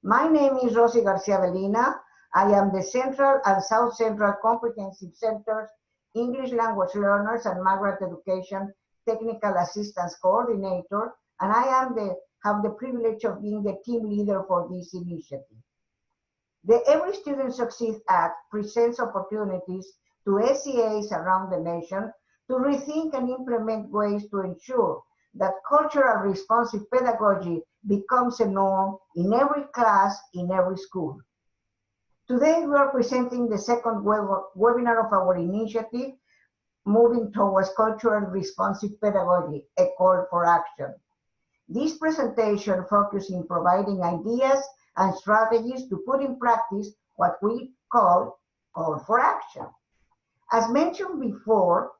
My name is Rosy Garcia Belina. I am the Central and South Central Comprehensive Center's English Language Learners and Migrant Education Technical Assistance Coordinator, and I have the privilege of being the team leader for this initiative. The Every Student Succeeds Act presents opportunities to SEAs around the nation to rethink and implement ways to ensure that cultural responsive pedagogy becomes a norm in every class, in every school. Today, we are presenting the second webinar of our initiative, Moving Towards Cultural Responsive Pedagogy, a Call for Action. This presentation focuses in providing ideas and strategies to put in practice what we call for action. As mentioned before,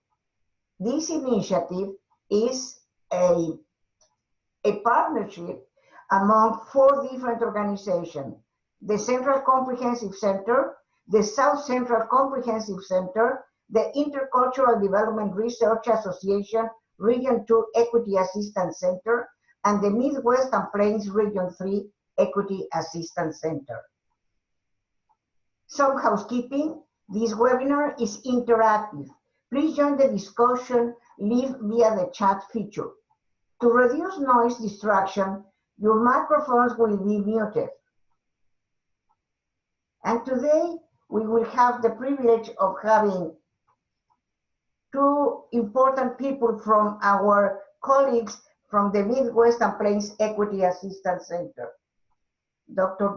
this initiative is a partnership among 4 different organizations: the Central Comprehensive Center, the South Central Comprehensive Center, the Intercultural Development Research Association Region 2 Equity Assistance Center, and the Midwest and Plains Region 3 Equity Assistance Center. Some housekeeping: this webinar is interactive. Please join the discussion live via the chat feature. To reduce noise distraction, your microphones will be muted. And today, we will have the privilege of having 2 important people from our colleagues from the Midwest and Plains Equity Assistance Center. Dr.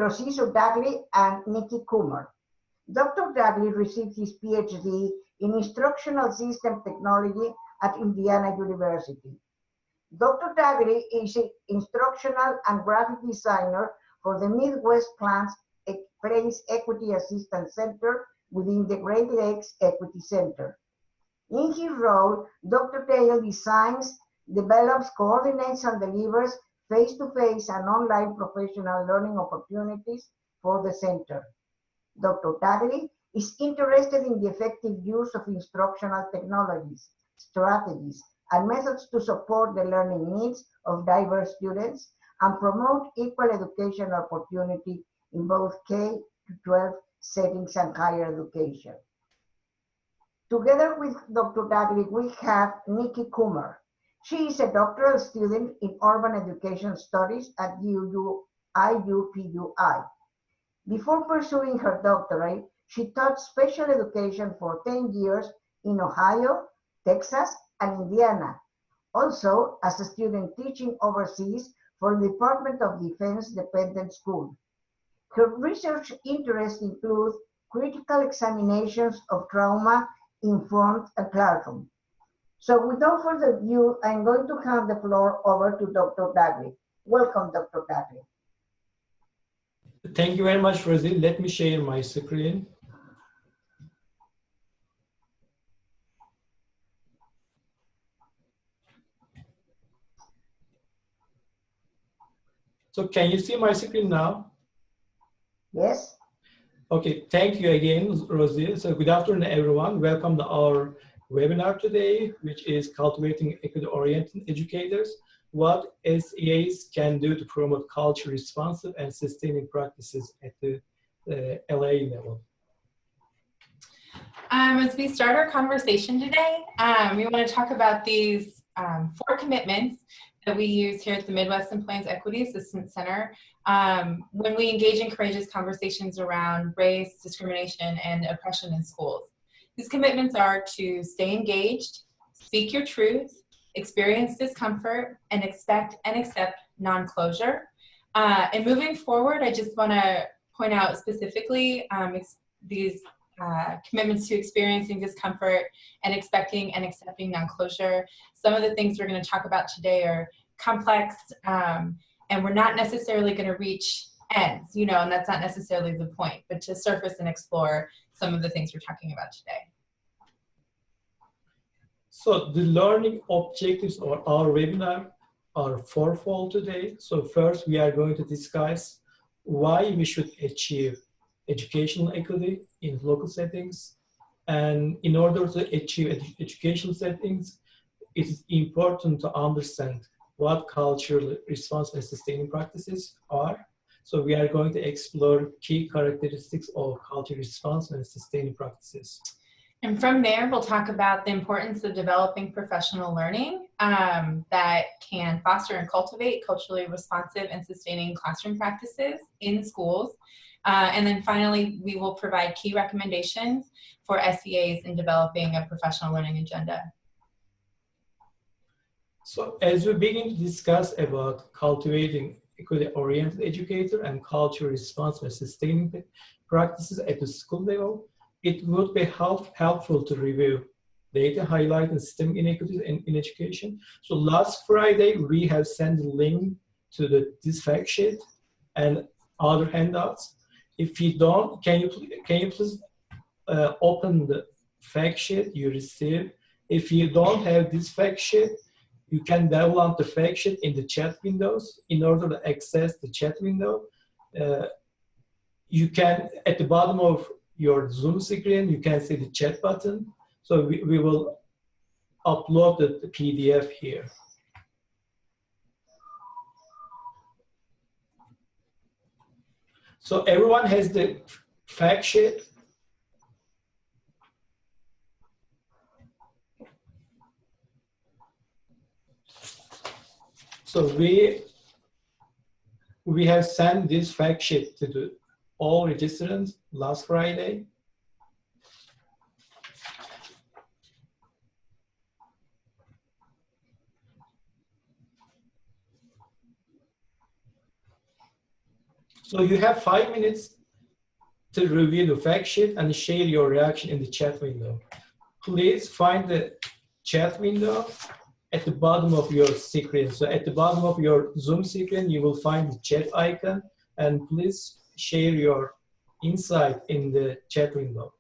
Cecil Dagley and Nikki Kumar. Dr. Dagley received his PhD in Instructional System Technology at Indiana University. Dr. Dagley is an instructional and graphic designer for the Midwest Plains Equity Assistance Center within the Great Lakes Equity Center. In his role, Dr. Dagley designs, develops, coordinates, and delivers face-to-face and online professional learning opportunities for the center. Dr. Dagley is interested in the effective use of instructional technologies, strategies, and methods to support the learning needs of diverse students and promote equal education opportunity in both K-12 settings and higher education. Together with Dr. Dagley, we have Nikki Kumar. She is a doctoral student in urban education studies at IUPUI. Before pursuing her doctorate, she taught special education for 10 years in Ohio, Texas, and Indiana. Also, as a student teaching overseas for the Department of Defense Dependent School. Her research interests include critical examinations of trauma-informed classroom. So without further ado, I'm going to hand the floor over to Dr. Dagley. Welcome, Dr. Dagley. Thank you very much, Rosie. Let me share my screen. So can you see my screen now? Yes. Okay, thank you again, Rosie. So good afternoon, everyone. Welcome to our webinar today, which is Cultivating Equity-Oriented Educators, what SEAs can do to promote culture responsive and sustaining practices at the LA level. As we start our conversation today, we want to talk about these 4 commitments that we use here at the Midwest and Plains Equity Assistance Center when we engage in courageous conversations around race, discrimination, and oppression in schools. These commitments are to stay engaged, speak your truth, experience discomfort, and expect and accept non-closure. And moving forward, I just want to point out specifically these commitments to experiencing discomfort and expecting and accepting non-closure. Some of the things we're going to talk about today are complex, and we're not necessarily going to reach ends, you know, and that's not necessarily the point, but to surface and explore some of the things we're talking about today. So the learning objectives of our webinar are 4-fold today. So first, we are going to discuss why we should achieve educational equity in local settings. And in order to achieve educational settings, it is important to understand what cultural response and sustaining practices are. So we are going to explore key characteristics of cultural response and sustaining practices. And from there, we'll talk about the importance of developing professional learning that can foster and cultivate culturally responsive and sustaining classroom practices in schools. And then finally, we will provide key recommendations for SEAs in developing a professional learning agenda. So as we begin to discuss about cultivating equity-oriented educator and cultural response and sustaining practices at the school level, it would be helpful to review data highlighting systemic inequities in education. So last Friday, we have sent a link to this fact sheet and other handouts. If you don't, can you please open the fact sheet you received? If you don't have this fact sheet, you can download the fact sheet in the chat windows. In order to access the chat window, you can, at the bottom of your Zoom screen, you can see the chat button. So we will upload the PDF here. So everyone has the fact sheet. So we have sent this fact sheet to all registrants last Friday. So you have 5 minutes to review the fact sheet and share your reaction in the chat window. Please find the chat window at the bottom of your screen. So at the bottom of your Zoom screen, you will find the chat icon, and please share your insight in the chat window.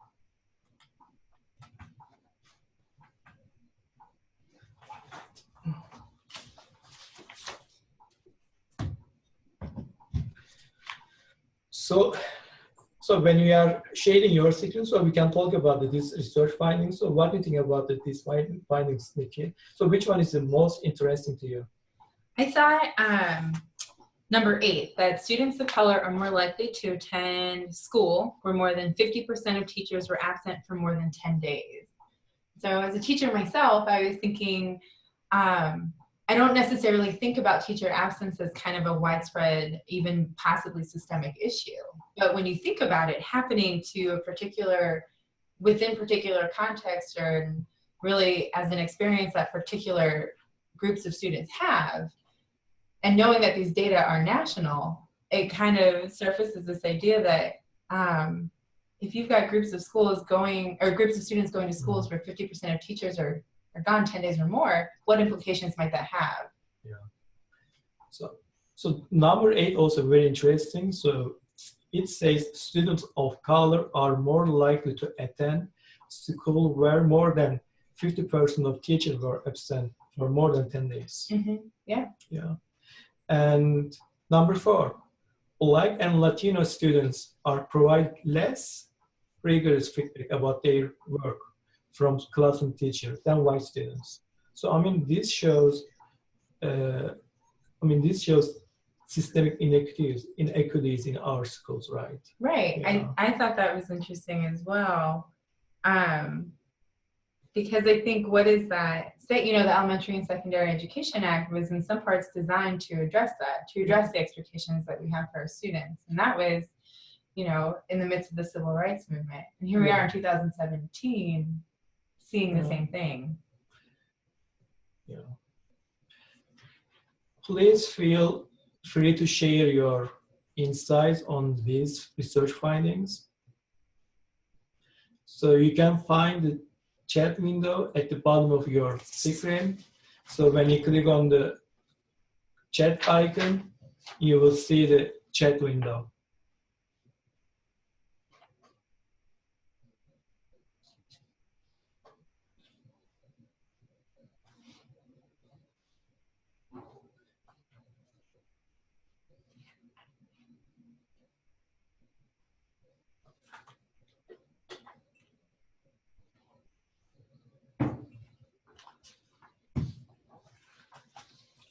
So when we are sharing your screen, so we can talk about these research findings. So what do you think about these findings, Nikki? So which one is the most interesting to you? I thought number 8, that students of color are more likely to attend school where more than 50% of teachers were absent for more than 10 days. So as a teacher myself, I was thinking, I don't necessarily think about teacher absence as kind of a widespread, even possibly systemic issue. But when you think about it happening to a particular, within particular context, or really as an experience that particular groups of students have, and knowing that these data are national, it kind of surfaces this idea that if you've got groups of schools going, or groups of students going to schools where 50% of teachers are gone 10 days or more, what implications might that have? Yeah. So number 8 also very interesting. So it says students of color are more likely to attend school where more than 50% of teachers were absent for more than 10 days. Mm-hmm. Yeah. Yeah. And number 4, Black and Latino students are provided less rigorous feedback about their work from classroom teachers than white students. So I mean, this shows systemic inequities in our schools, right? Right. Yeah. I thought that was interesting as well. Because I think, what is that? Say, you know, the Elementary and Secondary Education Act was in some parts designed to address that, to address the expectations that we have for our students. And that was, you know, in the midst of the Civil Rights Movement. And here we are in 2017, seeing the same thing. Yeah. Please feel free to share your insights on these research findings. So you can find the chat window at the bottom of your screen. So when you click on the chat icon, you will see the chat window.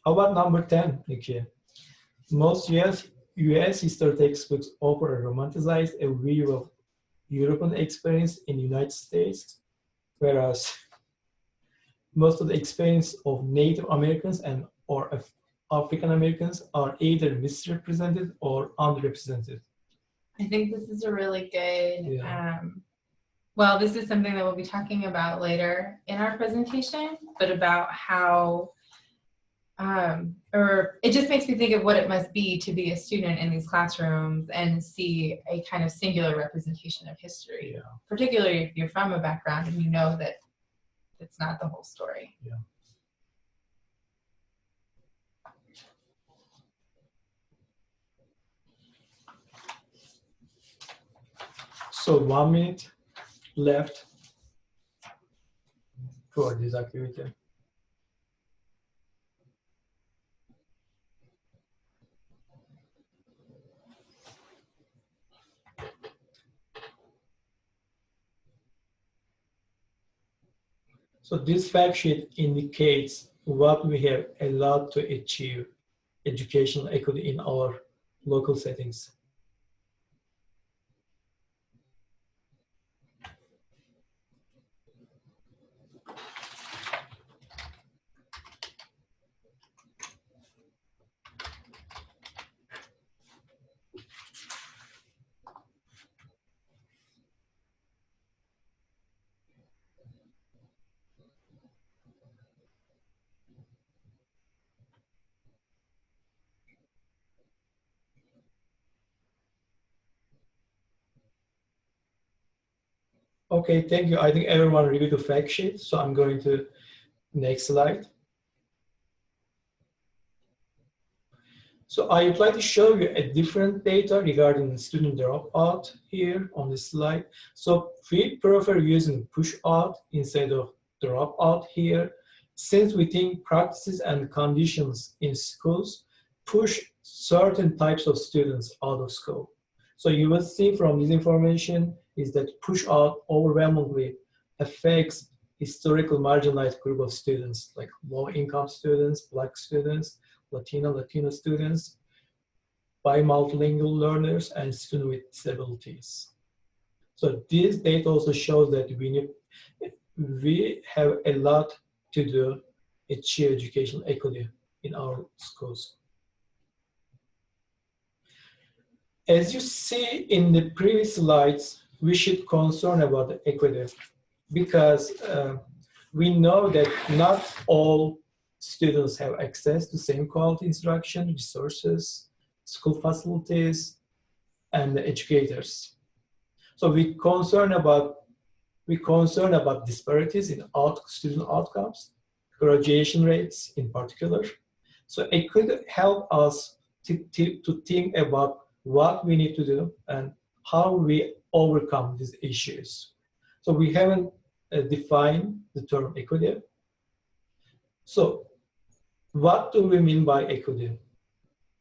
How about number 10, Nikki? Most US history textbooks offer a romanticized view of European experience in the United States, whereas most of the experience of Native Americans and or African Americans are either misrepresented or underrepresented. I think this is a really good, Yeah. well, this is something that we'll be talking about later in our presentation, but about how, or it just makes me think of what it must be to be a student in these classrooms and see a kind of singular representation of history, Yeah. particularly if you're from a background and you know that it's not the whole story. Yeah. So 1 minute left for this activity. So this fact sheet indicates what we have allowed to achieve educational equity in our local settings. Okay, thank you. I think everyone reviewed the fact sheet, so I'm going to next slide. So I would like to show you a different data regarding student dropout here on this slide. So we prefer using push out instead of dropout here, since we think practices and conditions in schools push certain types of students out of school. So you will see from this information is that push out overwhelmingly affects historical marginalized group of students, like low income students, Black students, Latino students, bi-multilingual learners, and students with disabilities. So this data also shows that we have a lot to do to achieve educational equity in our schools. As you see in the previous slides, we should concern about the equity because we know that not all students have access to same quality instruction, resources, school facilities, and educators. So we concern about disparities in student outcomes, graduation rates in particular. So it could help us to think about what we need to do and how we overcome these issues. So we haven't defined the term equity. So what do we mean by equity?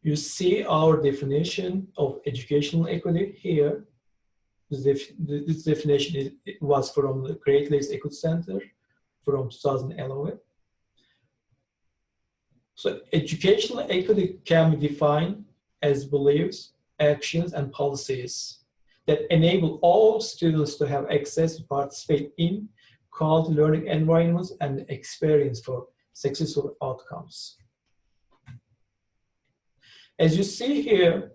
You see our definition of educational equity here. This definition was from the Great Lakes Equity Center from 2011. So educational equity can be defined as beliefs, actions, and policies that enable all students to have access to participate in quality learning environments and experience for successful outcomes. As you see here,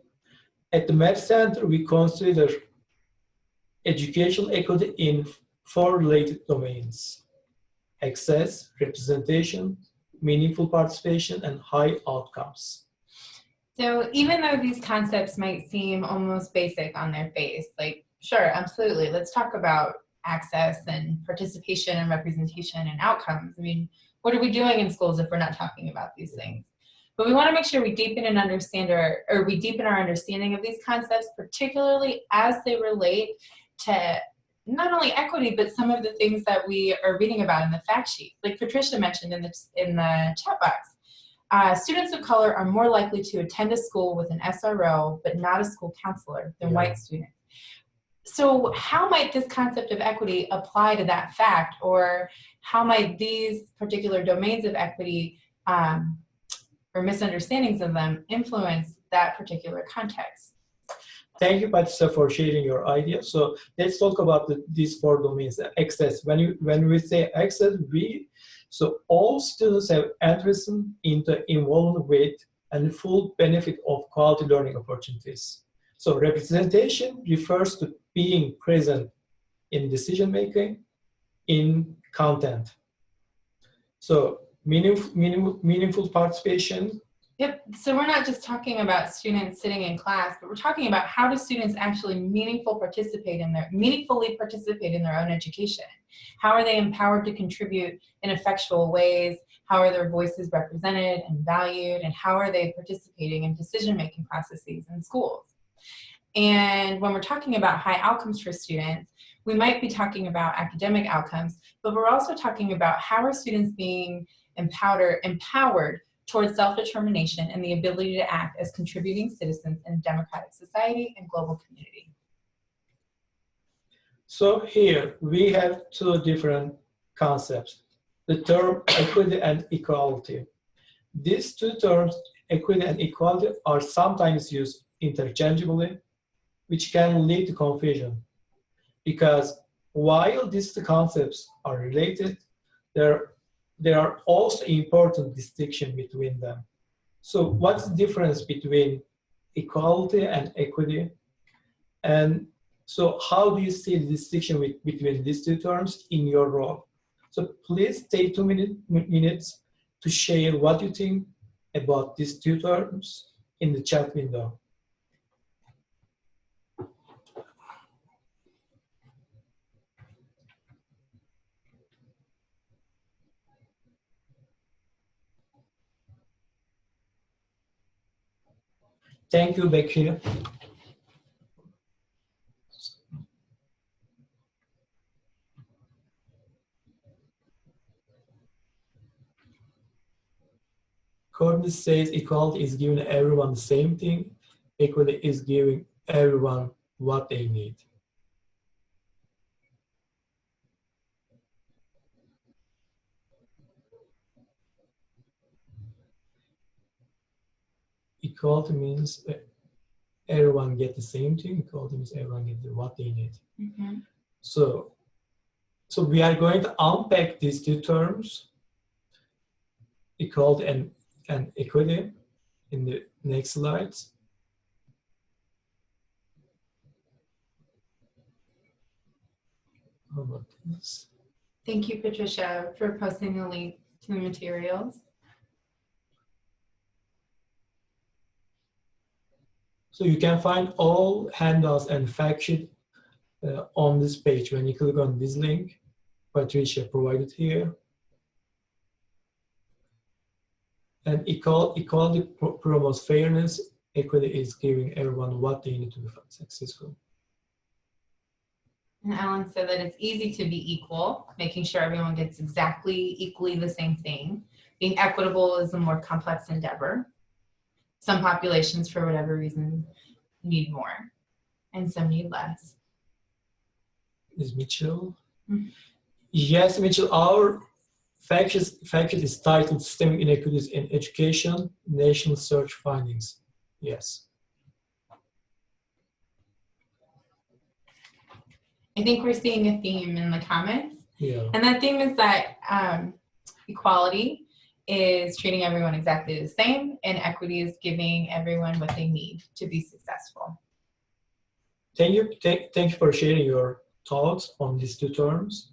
at the Med Center, we consider educational equity in 4 related domains: access, representation, meaningful participation, and high outcomes. So even though these concepts might seem almost basic on their face, like, sure, absolutely, let's talk about access and participation and representation and outcomes. I mean, what are we doing in schools if we're not talking about these things? But we want to make sure we deepen and understand we deepen our understanding of these concepts, particularly as they relate to not only equity, but some of the things that we are reading about in the fact sheet. Like Patricia mentioned in the chat box, students of color are more likely to attend a school with an SRO, but not a school counselor than white students. So how might this concept of equity apply to that fact, or how might these particular domains of equity or misunderstandings of them influence that particular context. Thank you, Patricia, for sharing your idea. So let's talk about these four domains. Access. When we say access, so all students have interest into involvement with and full benefit of quality learning opportunities. So representation refers to being present in decision making, in content. So meaningful participation. Yep, so we're not just talking about students sitting in class, but we're talking about how do students actually meaningfully participate in their own education? How are they empowered to contribute in effectual ways? How are their voices represented and valued? And how are they participating in decision-making processes in schools? And when we're talking about high outcomes for students, we might be talking about academic outcomes, but we're also talking about how are students being empowered towards self-determination and the ability to act as contributing citizens in a democratic society and global community. So here we have two different concepts, the term equity and equality. These two terms, equity and equality, are sometimes used interchangeably, which can lead to confusion. Because while these two concepts are related, there are also important distinctions between them. So what's the difference between equality and equity? And so how do you see the distinction between these two terms in your role? So please take 2 minutes to share what you think about these two terms in the chat window. Thank you, Becky. Courtney says equality is giving everyone the same thing. Equity is giving everyone what they need. Equality means everyone get the same thing. Equality means everyone get what they need. Mm-hmm. So we are going to unpack these two terms, equality and equity, in the next slides. How about this? Thank you, Patricia, for posting the link to the materials. So you can find all handouts and fact sheet on this page. When you click on this link, Patricia provided here. And equality promotes fairness. Equity is giving everyone what they need to be successful. And Alan said that it's easy to be equal, making sure everyone gets equally the same thing. Being equitable is a more complex endeavor. Some populations, for whatever reason, need more, and some need less. Is Mitchell? Mm-hmm. Yes, Mitchell, our fact sheet is titled Systemic Inequities in Education, National Search Findings. Yes. I think we're seeing a theme in the comments. Yeah. And that theme is that equality is treating everyone exactly the same, and equity is giving everyone what they need to be successful. Thank you for sharing your thoughts on these two terms.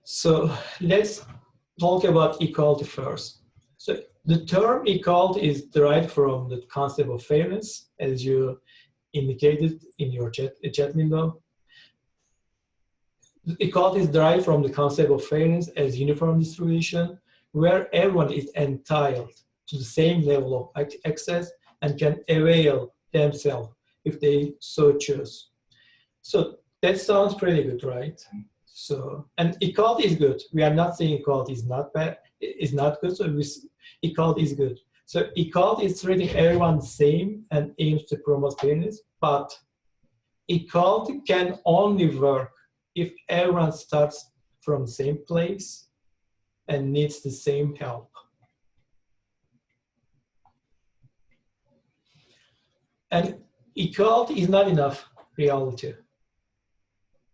So let's talk about equality first. So the term equality is derived from the concept of fairness, as you indicated in your chat window. Equality is derived from the concept of fairness as uniform distribution, where everyone is entitled to the same level of access and can avail themselves if they so choose. So that sounds pretty good, right? So, and equality is good. We are not saying equality is not bad, is not good. So equality is good. So equality is treating everyone the same and aims to promote fairness, but equality can only work if everyone starts from the same place and needs the same help. And equality is not enough reality.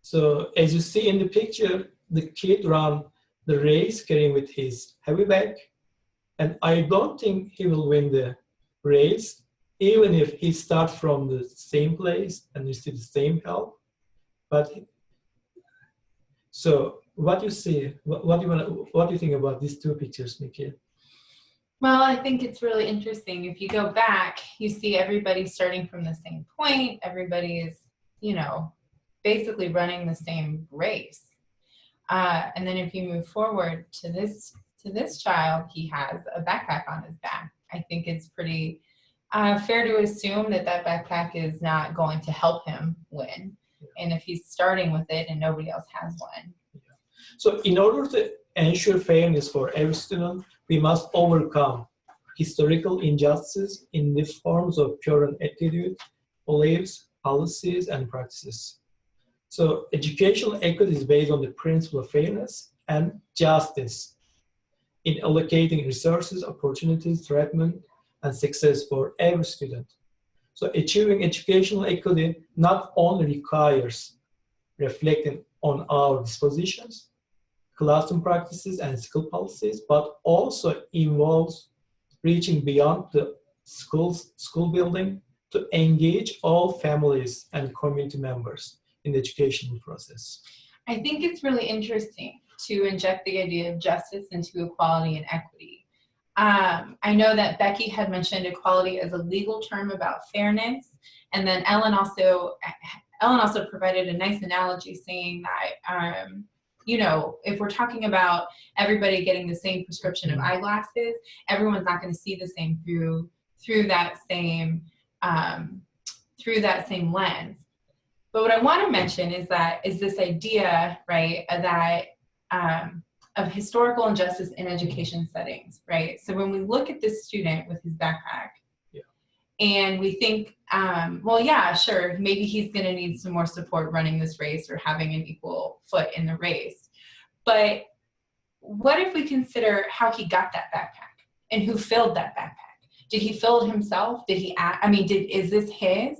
So as you see in the picture, the kid ran the race carrying with his heavy bag, and I don't think he will win the race, even if he starts from the same place and receive the same help. But so, what you see? What do you think about these two pictures, Nikki? Well, I think it's really interesting. If you go back, you see everybody starting from the same point. Everybody is, you know, basically running the same race. And then if you move forward to this child, he has a backpack on his back. I think it's pretty fair to assume that that backpack is not going to help him win. And if he's starting with it and nobody else has one. So in order to ensure fairness for every student, we must overcome historical injustices in the forms of current attitude, beliefs, policies, and practices. So educational equity is based on the principle of fairness and justice in allocating resources, opportunities, treatment, and success for every student. So achieving educational equity not only requires reflecting on our dispositions, classroom practices, and school policies, but also involves reaching beyond the school building to engage all families and community members in the educational process. I think it's really interesting to inject the idea of justice into equality and equity. I know that Becky had mentioned equality as a legal term about fairness, and then Ellen also provided a nice analogy saying that you know, if we're talking about everybody getting the same prescription of eyeglasses, everyone's not going to see the same through that same lens. But what I want to mention is this idea, right, that of historical injustice in education settings, right? So when we look at this student with his backpack, and we think, well, yeah, sure, maybe he's going to need some more support running this race or having an equal foot in the race. But what if we consider how he got that backpack and who filled that backpack? Did he fill it himself? Did he, is this his?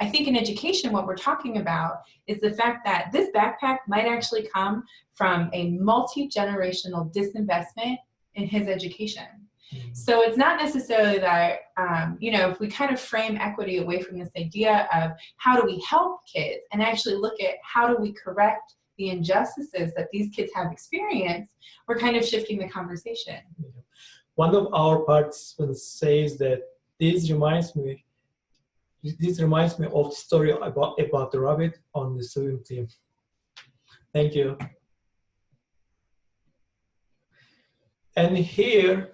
I think in education, what we're talking about is the fact that this backpack might actually come from a multi-generational disinvestment in his education. So it's not necessarily that, you know, if we kind of frame equity away from this idea of how do we help kids and actually look at how do we correct the injustices that these kids have experienced, we're kind of shifting the conversation. One of our participants says that this reminds me of the story about the rabbit on the swimming team. Thank you. And here,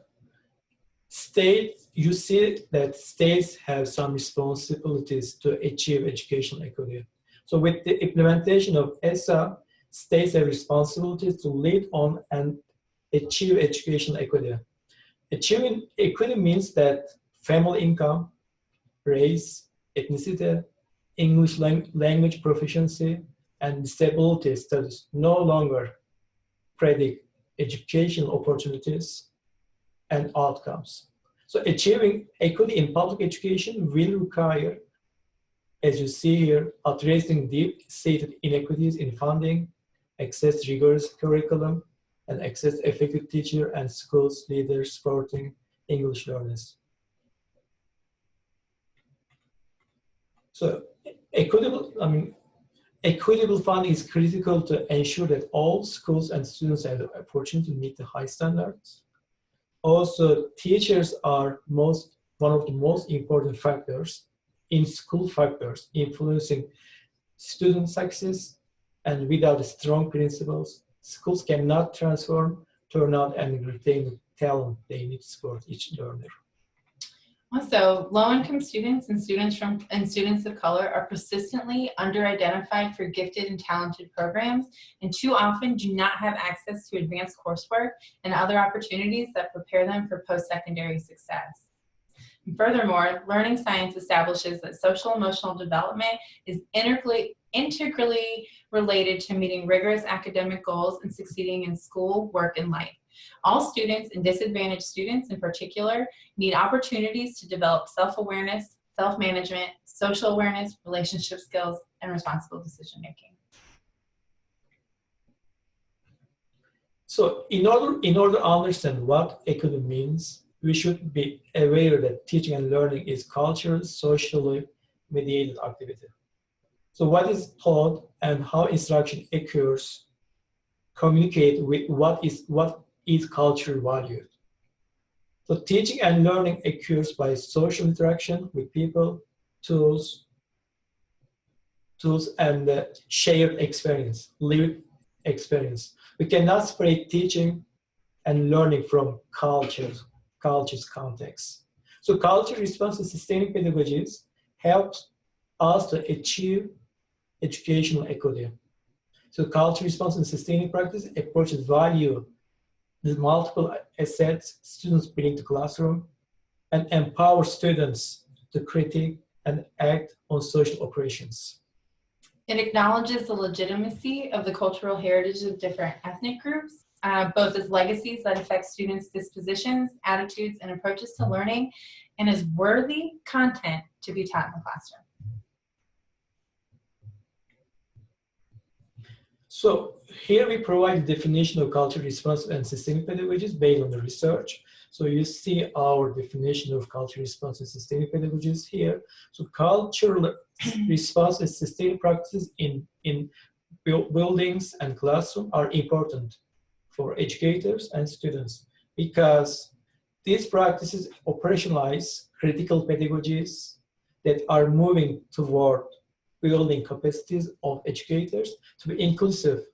you see that states have some responsibilities to achieve educational equity. So with the implementation of ESSA, states have responsibilities to lead on and achieve educational equity. Achieving equity means that family income, race, ethnicity, English language proficiency, and disability status no longer predict educational opportunities and outcomes. So achieving equity in public education will require, as you see here, addressing deep-seated inequities in funding, access to rigorous curriculum, and access to effective teacher and schools leaders supporting English learners. So equitable funding is critical to ensure that all schools and students have the opportunity to meet the high standards. Also, teachers are one of the most important factors in school factors influencing student success, and without strong principles, schools cannot transform, turn out, and retain the talent they need to support each learner. Also, low-income students and students of color are persistently under-identified for gifted and talented programs, and too often do not have access to advanced coursework and other opportunities that prepare them for post-secondary success. And furthermore, learning science establishes that social-emotional development is integrally related to meeting rigorous academic goals and succeeding in school, work, and life. All students, and disadvantaged students in particular, need opportunities to develop self-awareness, self-management, social awareness, relationship skills, and responsible decision-making. So in order to understand what equity means, we should be aware that teaching and learning is culturally, socially mediated activity. So what is taught and how instruction occurs communicate with what is culturally valued. So teaching and learning occurs by social interaction with people, tools, and shared experience, lived experience. We cannot separate teaching and learning from culture's context. So culture response to sustaining pedagogies helps us to achieve educational equity. So culture response and sustaining practice approaches value the multiple assets students bring to classroom and empower students to critique and act on social operations. It acknowledges the legitimacy of the cultural heritage of different ethnic groups, both as legacies that affect students' dispositions, attitudes, and approaches to learning, and as worthy content to be taught in the classroom. So here we provide a definition of cultural response and sustaining pedagogies based on the research. So you see our definition of cultural response and sustaining pedagogies here. So cultural response and sustaining practices in buildings and classroom are important for educators and students because these practices operationalize critical pedagogies that are moving toward building capacities of educators to be inclusive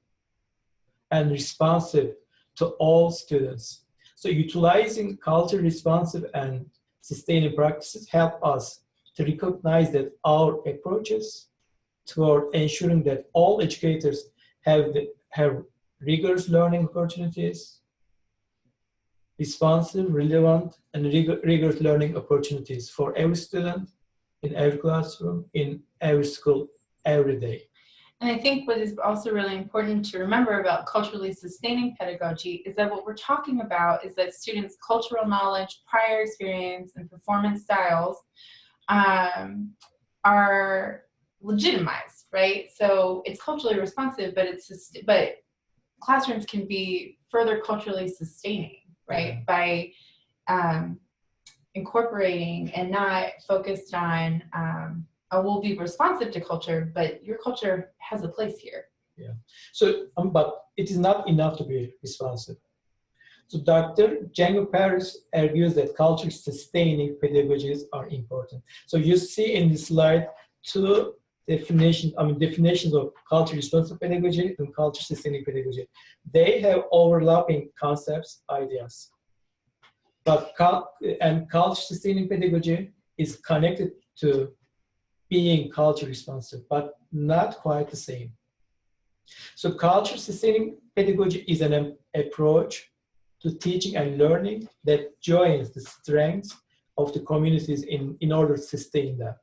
and responsive to all students. So utilizing culture responsive and sustaining practices help us to recognize that our approaches toward ensuring that all educators have rigorous learning opportunities, responsive, relevant, and rigorous learning opportunities for every student in every classroom, in every school, every day. And I think what is also really important to remember about culturally sustaining pedagogy is that what we're talking about is that students' cultural knowledge, prior experience, and performance styles are legitimized, right? So it's culturally responsive, but classrooms can be further culturally sustaining, right? By incorporating and not focused on we'll be responsive to culture, but your culture has a place here. Yeah. So, but it is not enough to be responsive. So Dr. Django Paris argues that culture sustaining pedagogies are important. So you see in this slide two definitions of culture responsive pedagogy and culture sustaining pedagogy. They have overlapping concepts, ideas. But culture sustaining pedagogy is connected to being culture responsive, but not quite the same. So culture sustaining pedagogy is an approach to teaching and learning that joins the strengths of the communities in order to sustain them.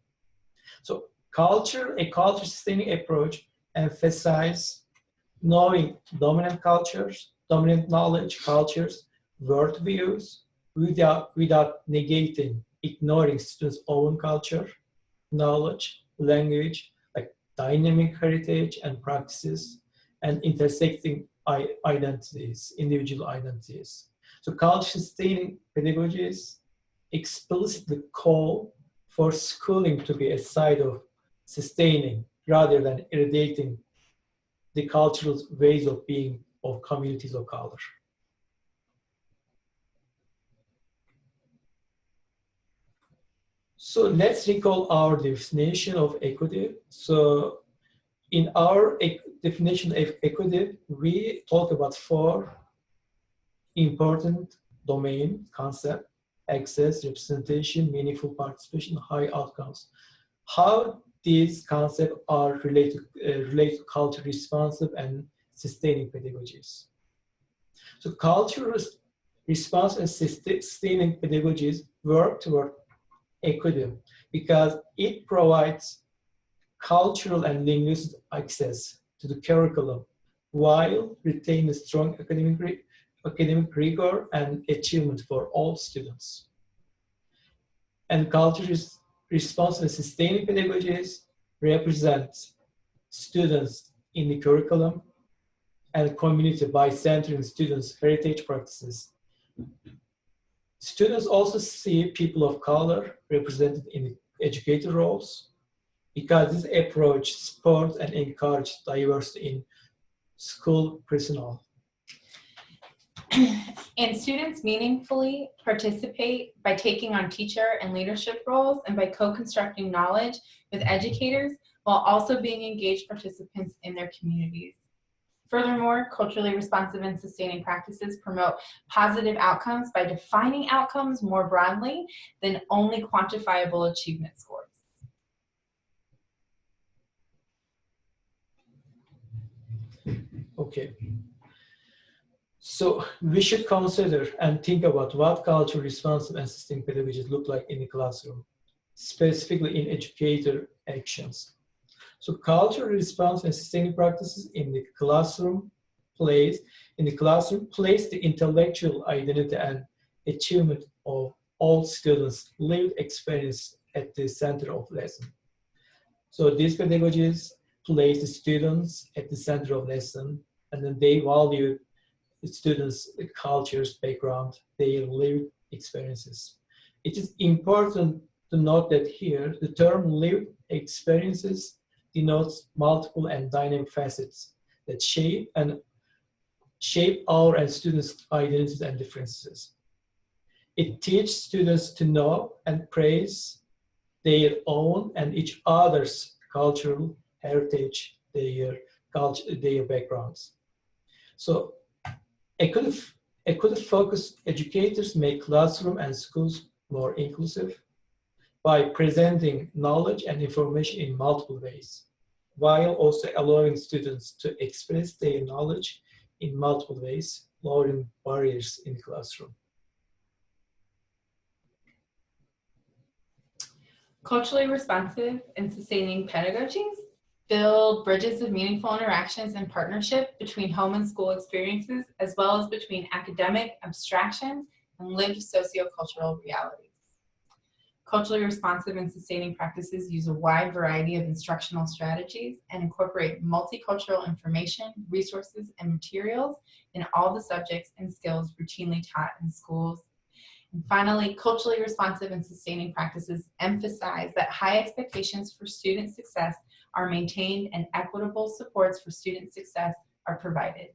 So a culture sustaining approach emphasizes knowing dominant knowledge cultures, worldviews, without negating, ignoring students' own culture, knowledge, language, like dynamic heritage and practices, and intersecting identities, individual identities. So culture sustaining pedagogies explicitly call for schooling to be a side of sustaining rather than irradiating the cultural ways of being of communities of color. So let's recall our definition of equity. So in our definition of equity, we talk about four important domain concepts: access, representation, meaningful participation, high outcomes. How these concepts are related to culture responsive and sustaining pedagogies. So culture response and sustaining pedagogies work toward equity because it provides cultural and linguistic access to the curriculum while retaining strong academic rigor, and achievement for all students. And culture responsive and sustaining pedagogies represent students in the curriculum and community by centering students' heritage practices. Students also see people of color represented in educator roles because this approach supports and encourages diversity in school personnel. And students meaningfully participate by taking on teacher and leadership roles and by co-constructing knowledge with educators while also being engaged participants in their communities. Furthermore, culturally responsive and sustaining practices promote positive outcomes by defining outcomes more broadly than only quantifiable achievement scores. Okay. So we should consider and think about what culturally responsive and sustained pedagogies look like in the classroom, specifically in educator actions. So cultural response and sustaining practices in the classroom place the intellectual identity and achievement of all students' lived experience at the center of lesson. So these pedagogies place the students at the center of lesson, and then they value the students' cultures, background, their lived experiences. It is important to note that here, the term lived experiences denotes multiple and dynamic facets that shape our and students' identities and differences. It teaches students to know and praise their own and each other's cultural heritage, their backgrounds. So equity-focused educators make classroom and schools more inclusive by presenting knowledge and information in multiple ways, while also allowing students to express their knowledge in multiple ways, lowering barriers in the classroom. Culturally responsive and sustaining pedagogies build bridges of meaningful interactions and partnership between home and school experiences, as well as between academic abstractions and lived sociocultural realities. Culturally responsive and sustaining practices use a wide variety of instructional strategies and incorporate multicultural information, resources, and materials in all the subjects and skills routinely taught in schools. And finally, culturally responsive and sustaining practices emphasize that high expectations for student success are maintained and equitable supports for student success are provided.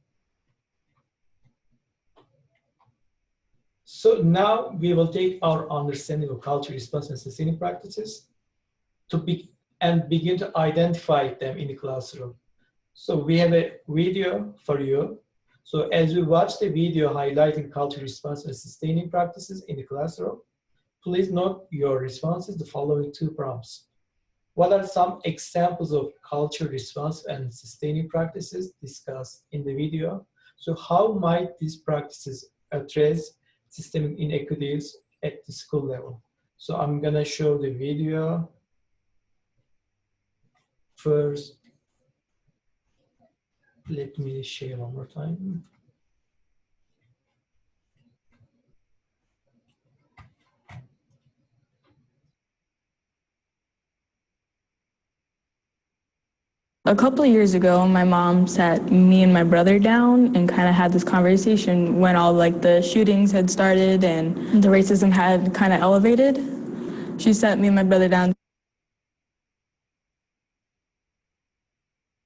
So now we will take our understanding of culturally responsive and sustaining practices and begin to identify them in the classroom. So we have a video for you. So as we watch the video highlighting culturally responsive and sustaining practices in the classroom, please note your responses to the following two prompts. What are some examples of culturally responsive and sustaining practices discussed in the video? So how might these practices address systemic inequities at the school level? So I'm gonna show the video first. Let me share one more time. A couple of years ago, my mom sat me and my brother down and kind of had this conversation when all like the shootings had started and the racism had kind of elevated. She sat me and my brother down.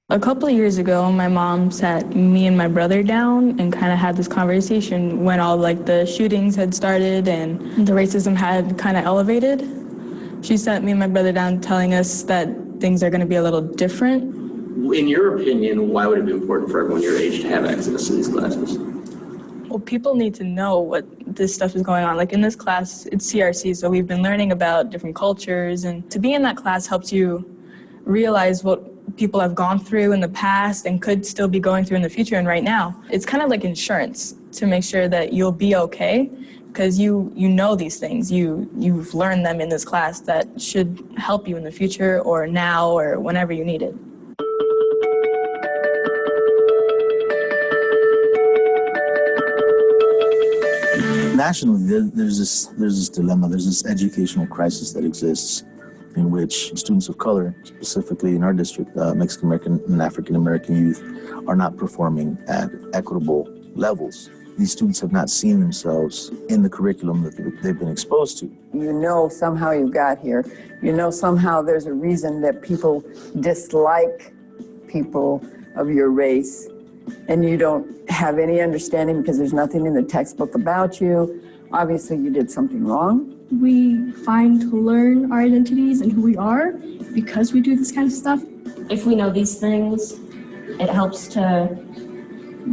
A couple of years ago, my mom sat me and my brother down and kind of had this conversation when all like the shootings had started and the racism had kind of elevated. She sat me and my brother down telling us that things are going to be a little different. In your opinion, why would it be important for everyone your age to have access to these classes? Well, people need to know what this stuff is going on. Like in this class, it's CRC, so we've been learning about different cultures, and to be in that class helps you realize what people have gone through in the past and could still be going through in the future and right now. It's kind of like insurance to make sure that you'll be okay, because you know these things. You've learned them in this class that should help you in the future or now or whenever you need it. nationally, there's this dilemma, there's this educational crisis that exists in which students of color, specifically in our district, Mexican American and African American youth, are not performing at equitable levels. These students have not seen themselves in the curriculum that they've been exposed to. You know somehow you got here. You know somehow there's a reason that people dislike people of your race, and you don't have any understanding because there's nothing in the textbook about you. Obviously, you did something wrong. We find to learn our identities and who we are because we do this kind of stuff. If we know these things, it helps to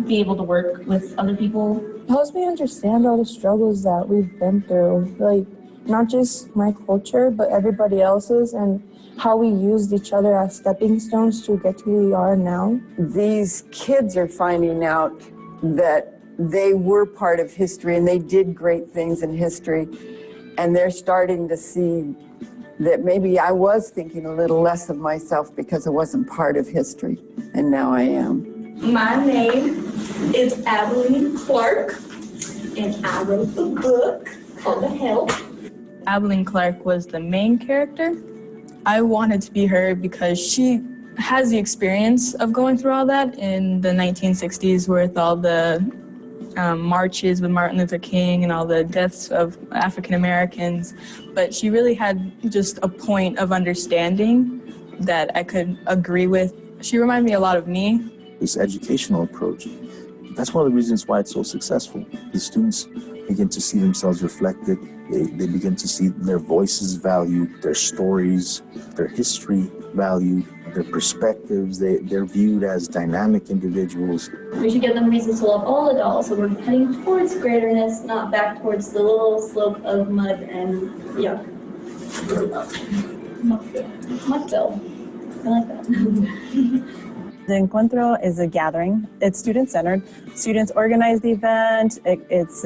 be able to work with other people. It helps me understand all the struggles that we've been through, like not just my culture, but everybody else's, and how we used each other as stepping stones to get to who we are now. These kids are finding out that they were part of history and they did great things in history, and they're starting to see that maybe I was thinking a little less of myself because I wasn't part of history, and now I am. My name is Abilene Clark, and I wrote the book called The Help. Abilene Clark was the main character. I wanted to be her because she has the experience of going through all that in the 1960s with all the marches with Martin Luther King and all the deaths of African Americans. But she really had just a point of understanding that I could agree with. She reminded me a lot of me. This educational approach, that's one of the reasons why it's so successful. The students begin to see themselves reflected. They begin to see their voices valued, their stories, their history valued, their perspectives. They're viewed as dynamic individuals. We should give them reasons to love all adults, so we're heading towards greaterness, not back towards the little slope of mud and yuck. Mudville. I like that. The Encuentro is a gathering. It's student-centered. Students organize the event. It's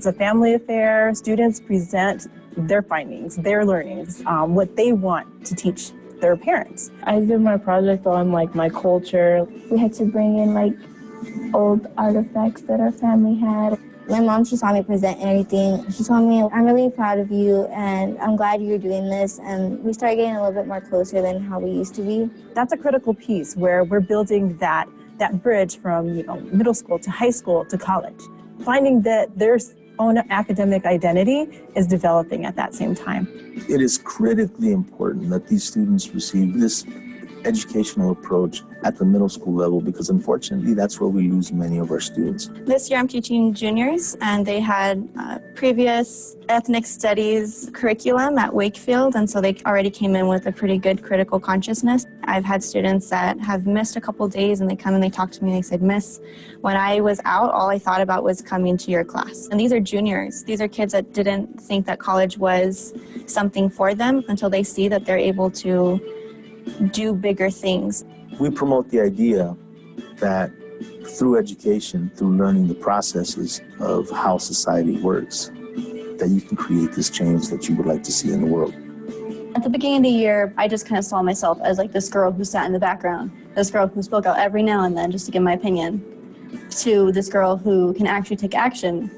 a family affair. Students present their findings, their learnings, what they want to teach their parents. I did my project on like my culture. We had to bring in like old artifacts that our family had. My mom, she saw me present and everything. She told me, I'm really proud of you and I'm glad you're doing this. And we started getting a little bit more closer than how we used to be. That's a critical piece where we're building that bridge from middle school to high school to college. Finding that their own academic identity is developing at that same time. It is critically important that these students receive this educational approach at the middle school level, because unfortunately that's where we lose many of our students. This year I'm teaching juniors, and they had previous ethnic studies curriculum at Wakefield, and so they already came in with a pretty good critical consciousness. I've had students that have missed a couple days, and they come and they talk to me and they said, Miss, when I was out, all I thought about was coming to your class. And these are juniors. These are kids that didn't think that college was something for them until they see that they're able to do bigger things. We promote the idea that through education, through learning the processes of how society works, that you can create this change that you would like to see in the world. At the beginning of the year, I just kind of saw myself as like this girl who sat in the background, this girl who spoke out every now and then just to give my opinion, to this girl who can actually take action.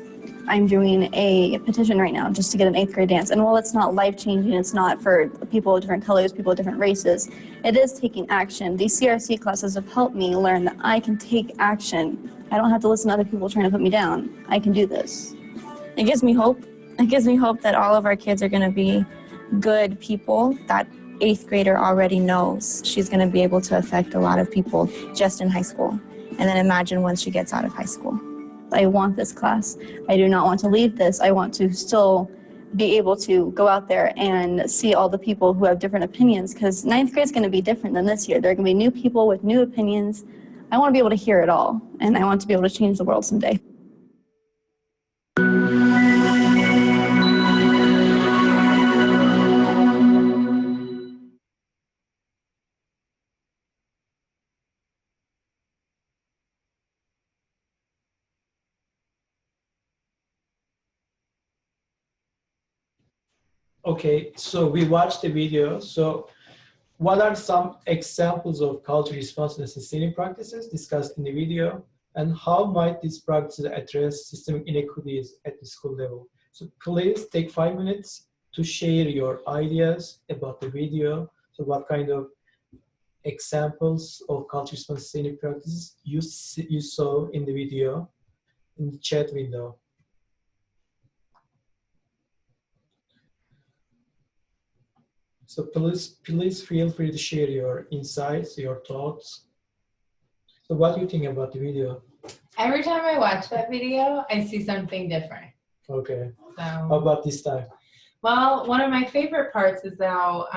I'm doing a petition right now just to get an 8th grade dance. And while it's not life-changing, it's not for people of different colors, people of different races, it is taking action. These CRC classes have helped me learn that I can take action. I don't have to listen to other people trying to put me down. I can do this. It gives me hope. It gives me hope that all of our kids are going to be good people. That 8th grader already knows she's going to be able to affect a lot of people just in high school. And then imagine once she gets out of high school. I want this class. I do not want to leave this. I want to still be able to go out there and see all the people who have different opinions, because 9th grade is going to be different than this year. There are going to be new people with new opinions. I want to be able to hear it all, and I want to be able to change the world someday. Okay, so we watched the video. So what are some examples of culture response and sustaining practices discussed in the video? And how might these practices address systemic inequities at the school level? So please take 5 minutes to share your ideas about the video. So what kind of examples of culture responsive practices you saw in the video, in the chat window. So please feel free to share your insights, your thoughts. So what do you think about the video? Every time I watch that video, I see something different. Okay. So, how about this time? Well, one of my favorite parts is how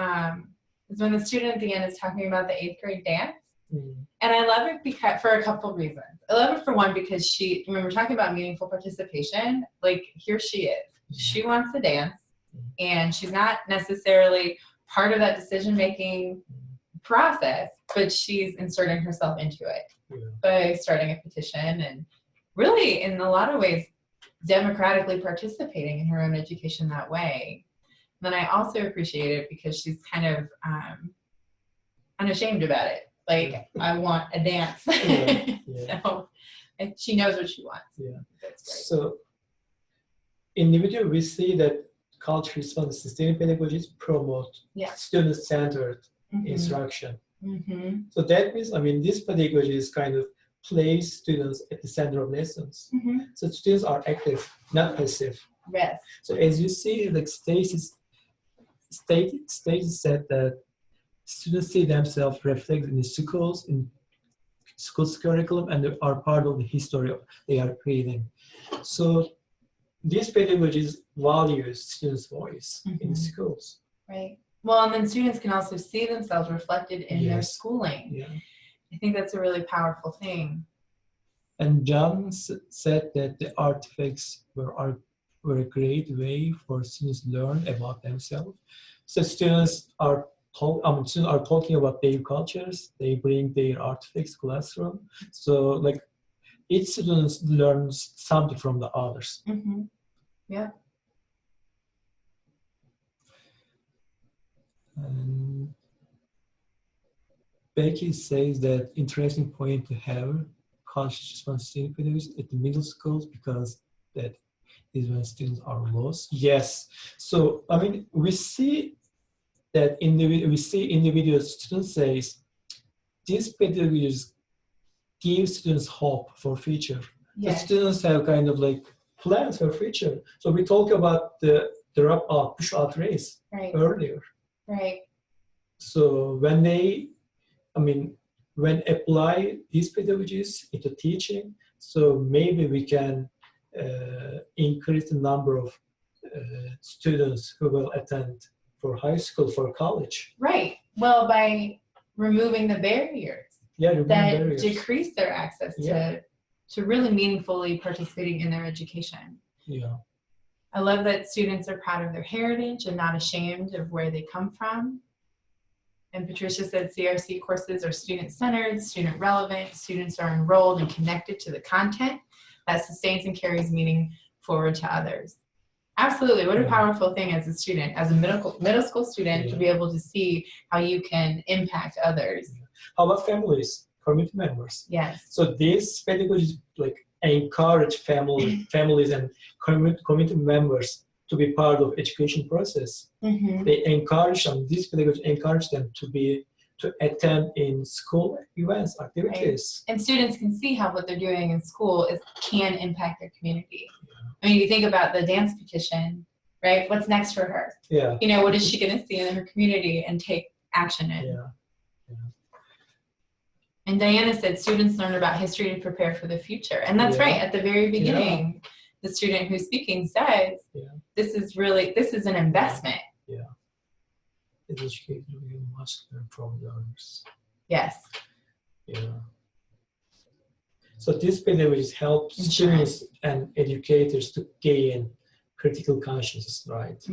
is when the student at the end is talking about the 8th grade dance. And I love it because for a couple reasons. I love it for one because when we're talking about meaningful participation, like here she is. She wants to dance, and she's not necessarily part of that decision-making process, but she's inserting herself into it by starting a petition and really, in a lot of ways, democratically participating in her own education that way. And then I also appreciate it because she's kind of unashamed about it. Like, I want a dance. So, and she knows what she wants. That's great. So, in the video, we see that culture responsive sustained pedagogies promote student-centered instruction. So that means, I mean, this pedagogy is kind of place students at the center of lessons. So students are active, not passive. Yes. So as you see, like Stacy said that students see themselves reflected in the schools, in schools curriculum, and they are part of the history they are creating. So these pedagogies values students' voice in the schools. Right. Well, and then students can also see themselves reflected in their schooling. I think that's a really powerful thing. And John said that the artifacts were a great way for students to learn about themselves. So students are talking about their cultures. They bring their artifacts to classroom. So like each student learns something from the others. Yeah. And Becky says that interesting point to have culture responsive pedagogy at the middle schools because that is when students are lost. Yes. So I mean, we see that in the video, students says these pedagogies give students hope for future. The students have kind of like plans for future. So we talk about the drop out, push out race earlier. Right. So when when apply these pedagogies into teaching, so maybe we can increase the number of students who will attend for high school, for college. Right. Well, by removing the barriers that decrease their access to really meaningfully participating in their education. Yeah. I love that students are proud of their heritage and not ashamed of where they come from. And Patricia said CRC courses are student-centered, student-relevant, students are enrolled and connected to the content that sustains and carries meaning forward to others. Absolutely, what a powerful thing as a student, as a middle school student, to be able to see how you can impact others. How about families, community members? Yes. So these pedagogies like encourage families and community members to be part of education process. They encourage them, this pedagogy encourage them to attend in school events, activities. And students can see how what they're doing in school can impact their community. I mean, you think about the dance petition, right? What's next for her? Yeah. You know, what is she going to see in her community and take action in? And Diana said students learn about history to prepare for the future. And that's right. At the very beginning, the student who's speaking says, this is an investment. Yeah. Educators must learn from learners. Yes. Yeah. So these pedagogies help students and educators to gain critical consciousness, right?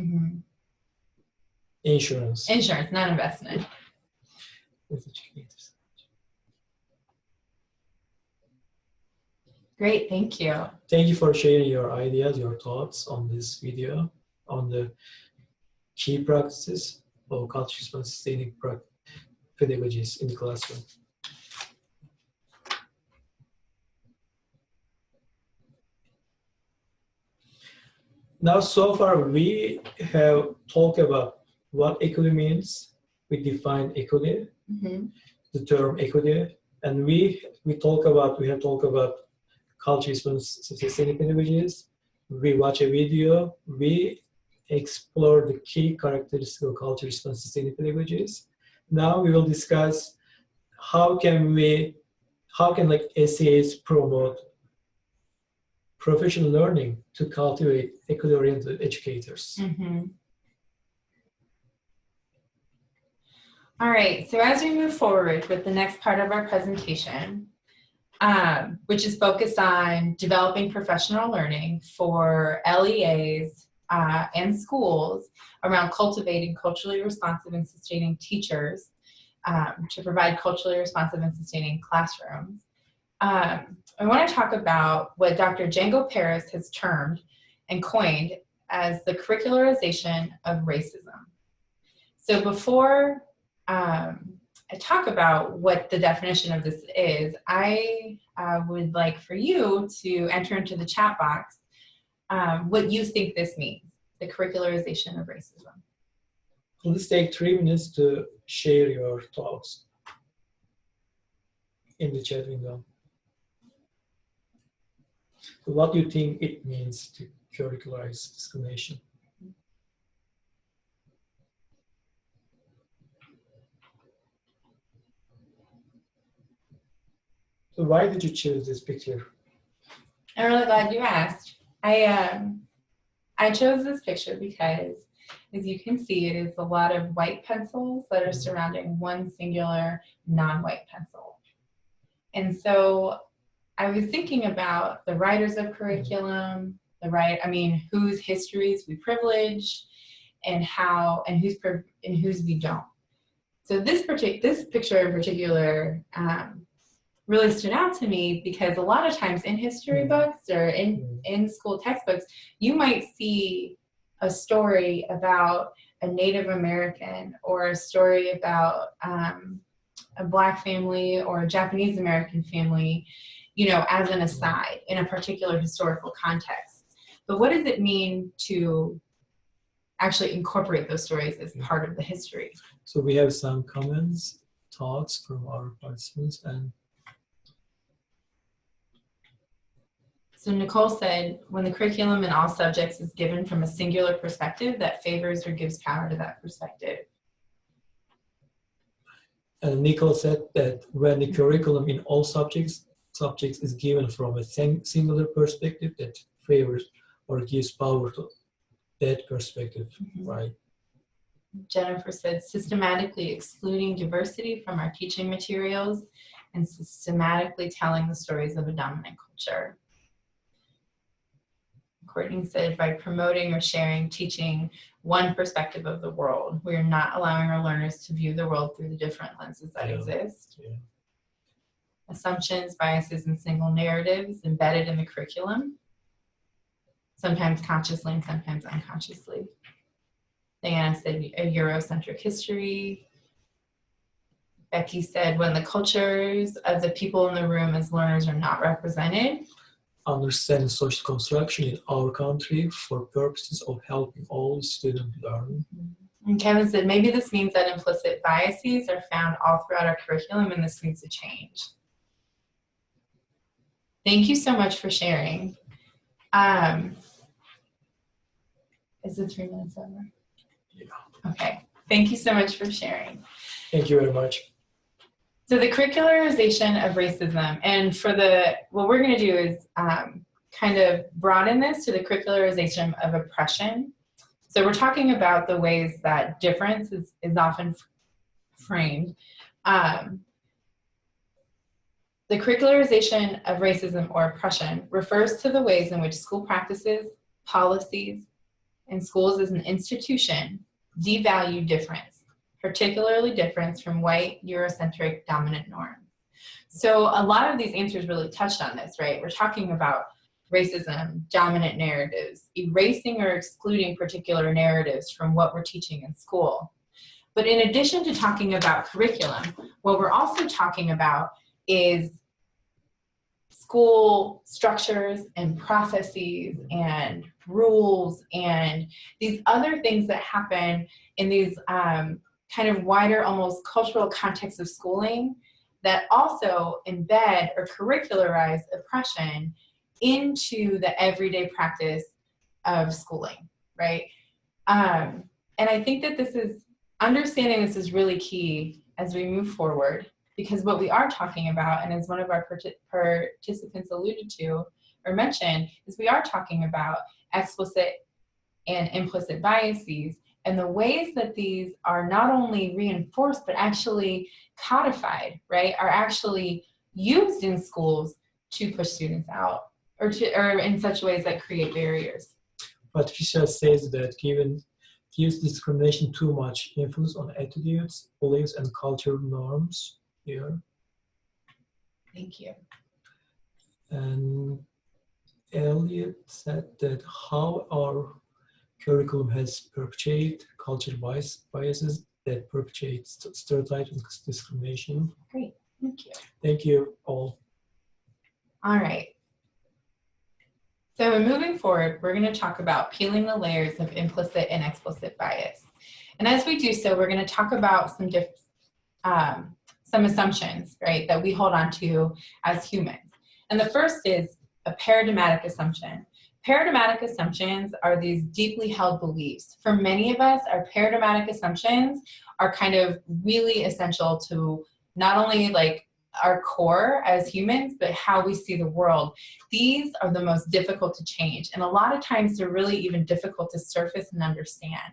Insurance. Insurance, not investment. With educators. Great, thank you. Thank you for sharing your ideas, your thoughts on this video, on the key practices of culture responsive pedagogies in the classroom. Now, so far, we have talked about what equity means. We define equity, the term equity, and we have talked about culture sustainability, which is we watch a video, we explore the key characteristics of culture sustainability, which is now we will discuss how can like SCAs promote professional learning to cultivate equity-oriented educators. All right, so as we move forward with the next part of our presentation, which is focused on developing professional learning for LEAs and schools around cultivating culturally responsive and sustaining teachers to provide culturally responsive and sustaining classrooms. I want to talk about what Dr. Django Paris has termed and coined as the curricularization of racism. So before I talk about what the definition of this is, I would like for you to enter into the chat box what you think this means, the curricularization of racism. Let's take 3 minutes to share your thoughts in the chat window. So what do you think it means to curricularize discrimination? So why did you choose this picture? I'm really glad you asked. I chose this picture because, as you can see, it is a lot of white pencils that are surrounding one singular non-white pencil. And so I was thinking about the writers of curriculum, whose histories we privilege, and whose we don't. So this picture in particular really stood out to me because a lot of times in history books or in school textbooks, you might see a story about a Native American or a story about a Black family or a Japanese American family, as an aside in a particular historical context. But what does it mean to actually incorporate those stories as part of the history? So we have some comments, thoughts from our participants. And so Nicole said, when the curriculum in all subjects is given from a singular perspective, that favors or gives power to that perspective. And Nicole said that when the curriculum in all subjects is given from a singular perspective, that favors or gives power to that perspective, right? Jennifer said, systematically excluding diversity from our teaching materials and systematically telling the stories of a dominant culture. Courtney said, by promoting or sharing, teaching one perspective of the world, we are not allowing our learners to view the world through the different lenses that exist. Yeah. Assumptions, biases, and single narratives embedded in the curriculum, sometimes consciously and sometimes unconsciously. Diana said, a Eurocentric history. Becky said, when the cultures of the people in the room as learners are not represented. Understand social construction in our country for purposes of helping all students learn. And Kevin said, maybe this means that implicit biases are found all throughout our curriculum and this needs to change. Thank you so much for sharing. Is it 3 minutes over? Yeah. Okay, thank you so much for sharing. Thank you very much. So the curricularization of racism, and what we're going to do is kind of broaden this to the curricularization of oppression. So we're talking about the ways that difference is often framed. The curricularization of racism or oppression refers to the ways in which school practices, policies, and schools as an institution devalue difference, particularly difference from white, Eurocentric, dominant norms. So a lot of these answers really touched on this, right? We're talking about racism, dominant narratives, erasing or excluding particular narratives from what we're teaching in school. But in addition to talking about curriculum, what we're also talking about is school structures and processes and rules and these other things that happen in these kind of wider, almost cultural contexts of schooling that also embed or curricularize oppression into the everyday practice of schooling, right? And I think that understanding this is really key as we move forward, because what we are talking about, and as one of our participants alluded to or mentioned, is we are talking about explicit and implicit biases and the ways that these are not only reinforced, but actually codified, right? Are actually used in schools to push students out or in such ways that create barriers. Patricia says that gives discrimination too much influence on attitudes, beliefs, and cultural norms here. Thank you. And Elliot said that how our curriculum has perpetuated cultural biases that perpetuate stereotypes and discrimination. Great, thank you. Thank you all. All right. So moving forward, we're going to talk about peeling the layers of implicit and explicit bias. And as we do so, we're going to talk about some assumptions, right, that we hold on to as humans. And the first is a paradigmatic assumption. Paradigmatic assumptions are these deeply held beliefs. For many of us, our paradigmatic assumptions are kind of really essential to not only like our core as humans, but how we see the world. These are the most difficult to change. And a lot of times they're really even difficult to surface and understand.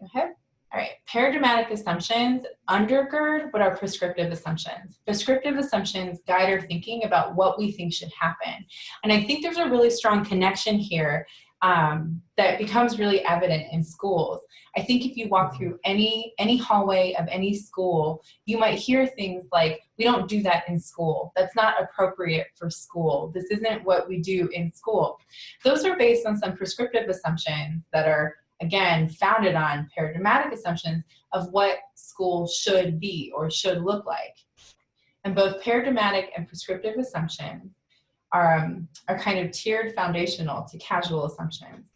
Go ahead. All right, paradigmatic assumptions undergird what are prescriptive assumptions. Prescriptive assumptions guide our thinking about what we think should happen. And I think there's a really strong connection here that becomes really evident in schools. I think if you walk through any hallway of any school, you might hear things like, we don't do that in school. That's not appropriate for school. This isn't what we do in school. Those are based on some prescriptive assumptions that are, again, founded on paradigmatic assumptions of what school should be or should look like. And both paradigmatic and prescriptive assumptions are kind of tiered foundational to casual assumptions.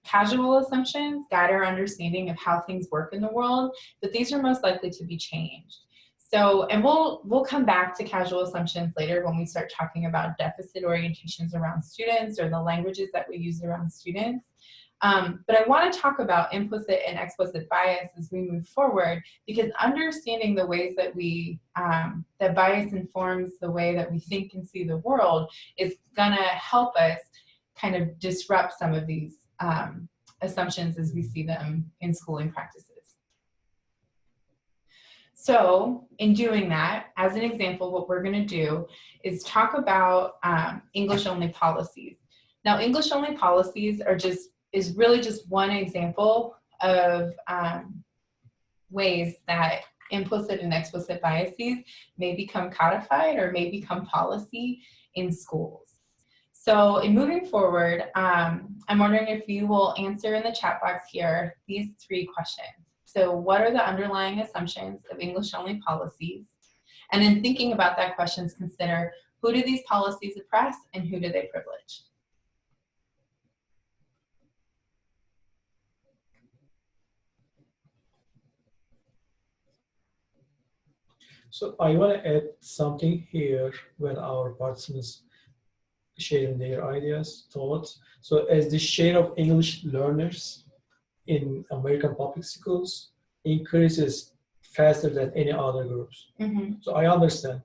Casual assumptions guide our understanding of how things work in the world, but these are most likely to be changed. So, and we'll come back to casual assumptions later when we start talking about deficit orientations around students or the languages that we use around students. But I want to talk about implicit and explicit bias as we move forward, because understanding the ways that that bias informs the way that we think and see the world is going to help us kind of disrupt some of these assumptions as we see them in schooling practices. So in doing that, as an example, what we're going to do is talk about English-only policies. Now, English-only policies is really just one example of ways that implicit and explicit biases may become codified or may become policy in schools. So in moving forward, I'm wondering if you will answer in the chat box here these 3 questions. So what are the underlying assumptions of English-only policies? And in thinking about that question, consider who do these policies oppress and who do they privilege? So I want to add something here when our participants sharing their ideas, thoughts. So as the share of English learners in American public schools increases faster than any other groups. Mm-hmm. So I understand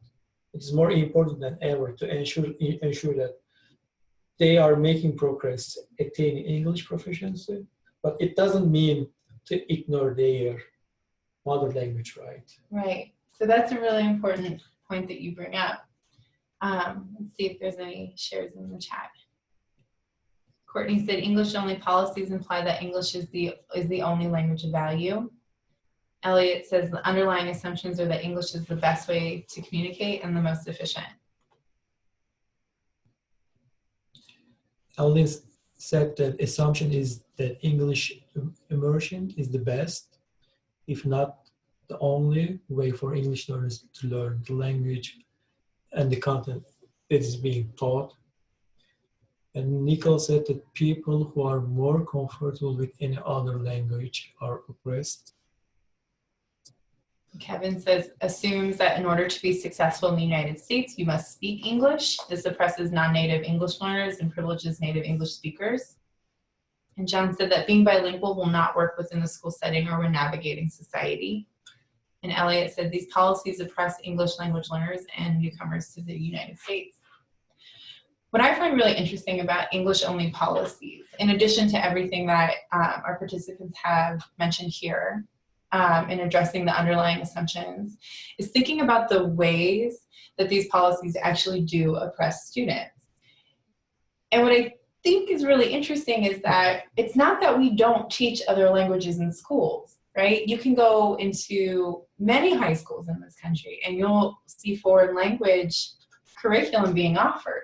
it's more important than ever to ensure that they are making progress attaining English proficiency, but it doesn't mean to ignore their mother language, right? Right. So that's a really important point that you bring up. Let's see if there's any shares in the chat. Courtney said English-only policies imply that English is the only language of value. Elliot says the underlying assumptions are that English is the best way to communicate and the most efficient. Elliot said that assumption is that English immersion is the best, if not the only way for English learners to learn the language and the content that is being taught. And Nicole said that people who are more comfortable with any other language are oppressed. Kevin says, assumes that in order to be successful in the United States, you must speak English. This oppresses non-native English learners and privileges native English speakers. And John said that being bilingual will not work within the school setting or when navigating society. And Elliot said these policies oppress English language learners and newcomers to the United States. What I find really interesting about English-only policies, in addition to everything that our participants have mentioned here, in addressing the underlying assumptions, is thinking about the ways that these policies actually do oppress students. And what I think is really interesting is that it's not that we don't teach other languages in schools, right? You can go into many high schools in this country and you'll see foreign language curriculum being offered.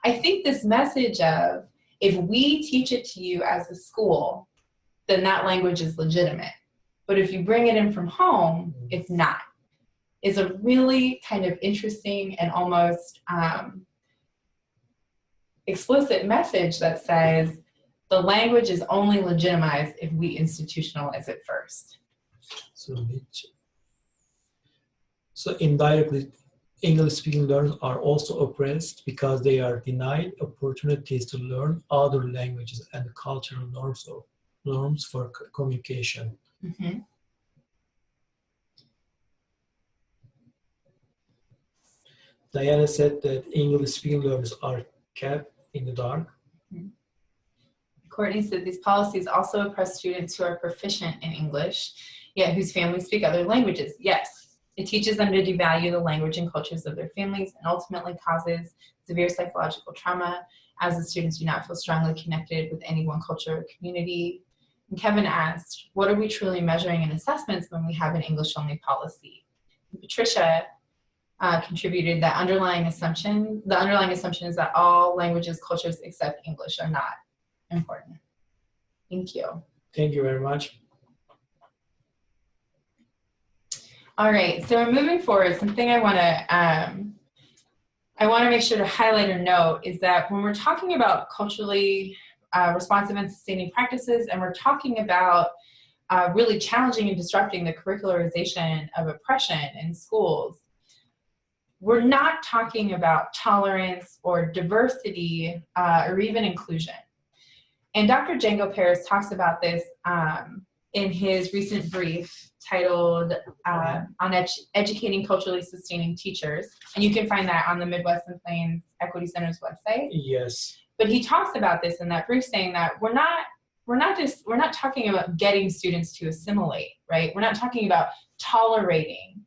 I think this message of, if we teach it to you as a school, then that language is legitimate. But if you bring it in from home, it's not. It's a really kind of interesting and almost explicit message that says the language is only legitimized if we institutionalize it first. So indirectly, English-speaking learners are also oppressed because they are denied opportunities to learn other languages and cultural norms for communication. Mm-hmm. Diana said that English-speaking learners are kept in the dark. Mm-hmm. Courtney said these policies also oppress students who are proficient in English, yet whose families speak other languages. Yes, it teaches them to devalue the language and cultures of their families and ultimately causes severe psychological trauma as the students do not feel strongly connected with any one culture or community. And Kevin asked, what are we truly measuring in assessments when we have an English-only policy? And Patricia contributed that the underlying assumption is that all languages, cultures except English are not important. Thank you. Thank you very much. All right, so moving forward, something I want to make sure to highlight or note is that when we're talking about culturally responsive and sustaining practices, and we're talking about really challenging and disrupting the curricularization of oppression in schools, we're not talking about tolerance or diversity or even inclusion. And Dr. Django Paris talks about this in his recent brief titled on Educating Culturally Sustaining Teachers. And you can find that on the Midwest and Plains Equity Center's website. Yes. But he talks about this in that brief, saying that we're not talking about getting students to assimilate, right? We're not talking about tolerating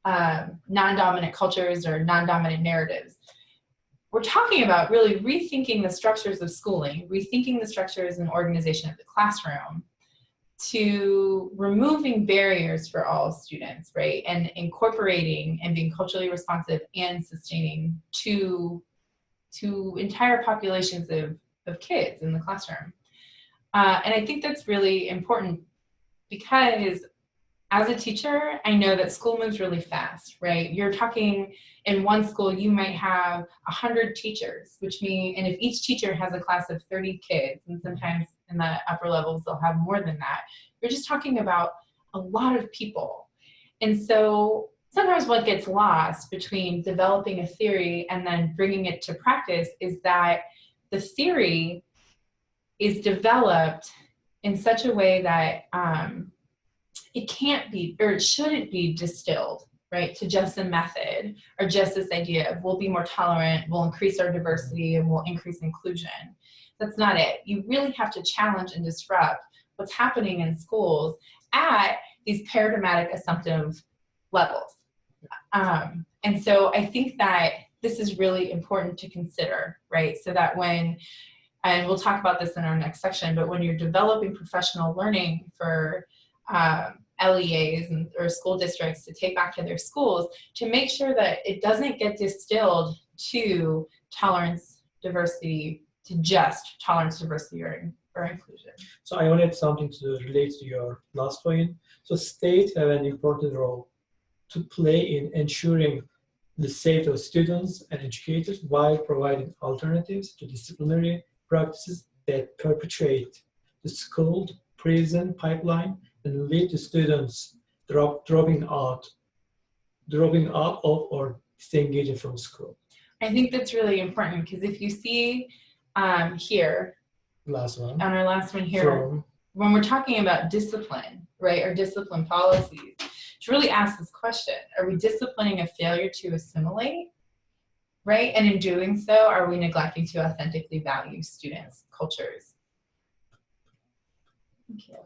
non-dominant cultures or non-dominant narratives. We're talking about really rethinking the structures of schooling, rethinking the structures and organization of the classroom, to removing barriers for all students, right? And incorporating and being culturally responsive and sustaining to entire populations of kids in the classroom. And I think that's really important because as a teacher, I know that school moves really fast, right? You're talking in one school, you might have 100 teachers, which means, and if each teacher has a class of 30 kids, and sometimes in the upper levels, they'll have more than that. You're just talking about a lot of people. And so sometimes what gets lost between developing a theory and then bringing it to practice is that the theory is developed in such a way that it can't be, or it shouldn't be distilled, right, to just a method or just this idea of we'll be more tolerant, we'll increase our diversity, and we'll increase inclusion. That's not it. You really have to challenge and disrupt what's happening in schools at these paradigmatic assumptive levels. And so I think that this is really important to consider, right? So that when, and we'll talk about this in our next section, but when you're developing professional learning for LEAs or school districts to take back to their schools, to make sure that it doesn't get distilled to tolerance, diversity, to just tolerance, diversity, or inclusion. So I wanted something to relate to your last point. So states have an important role to play in ensuring the safety of students and educators while providing alternatives to disciplinary practices that perpetuate the school-prison pipeline and lead to students dropping out of or disengaging from school. I think that's really important because if you see here, Last one. on our last one here, when we're talking about discipline, right, or discipline policies, to really ask this question, are we disciplining a failure to assimilate, right? And in doing so, are we neglecting to authentically value students' cultures? Thank you.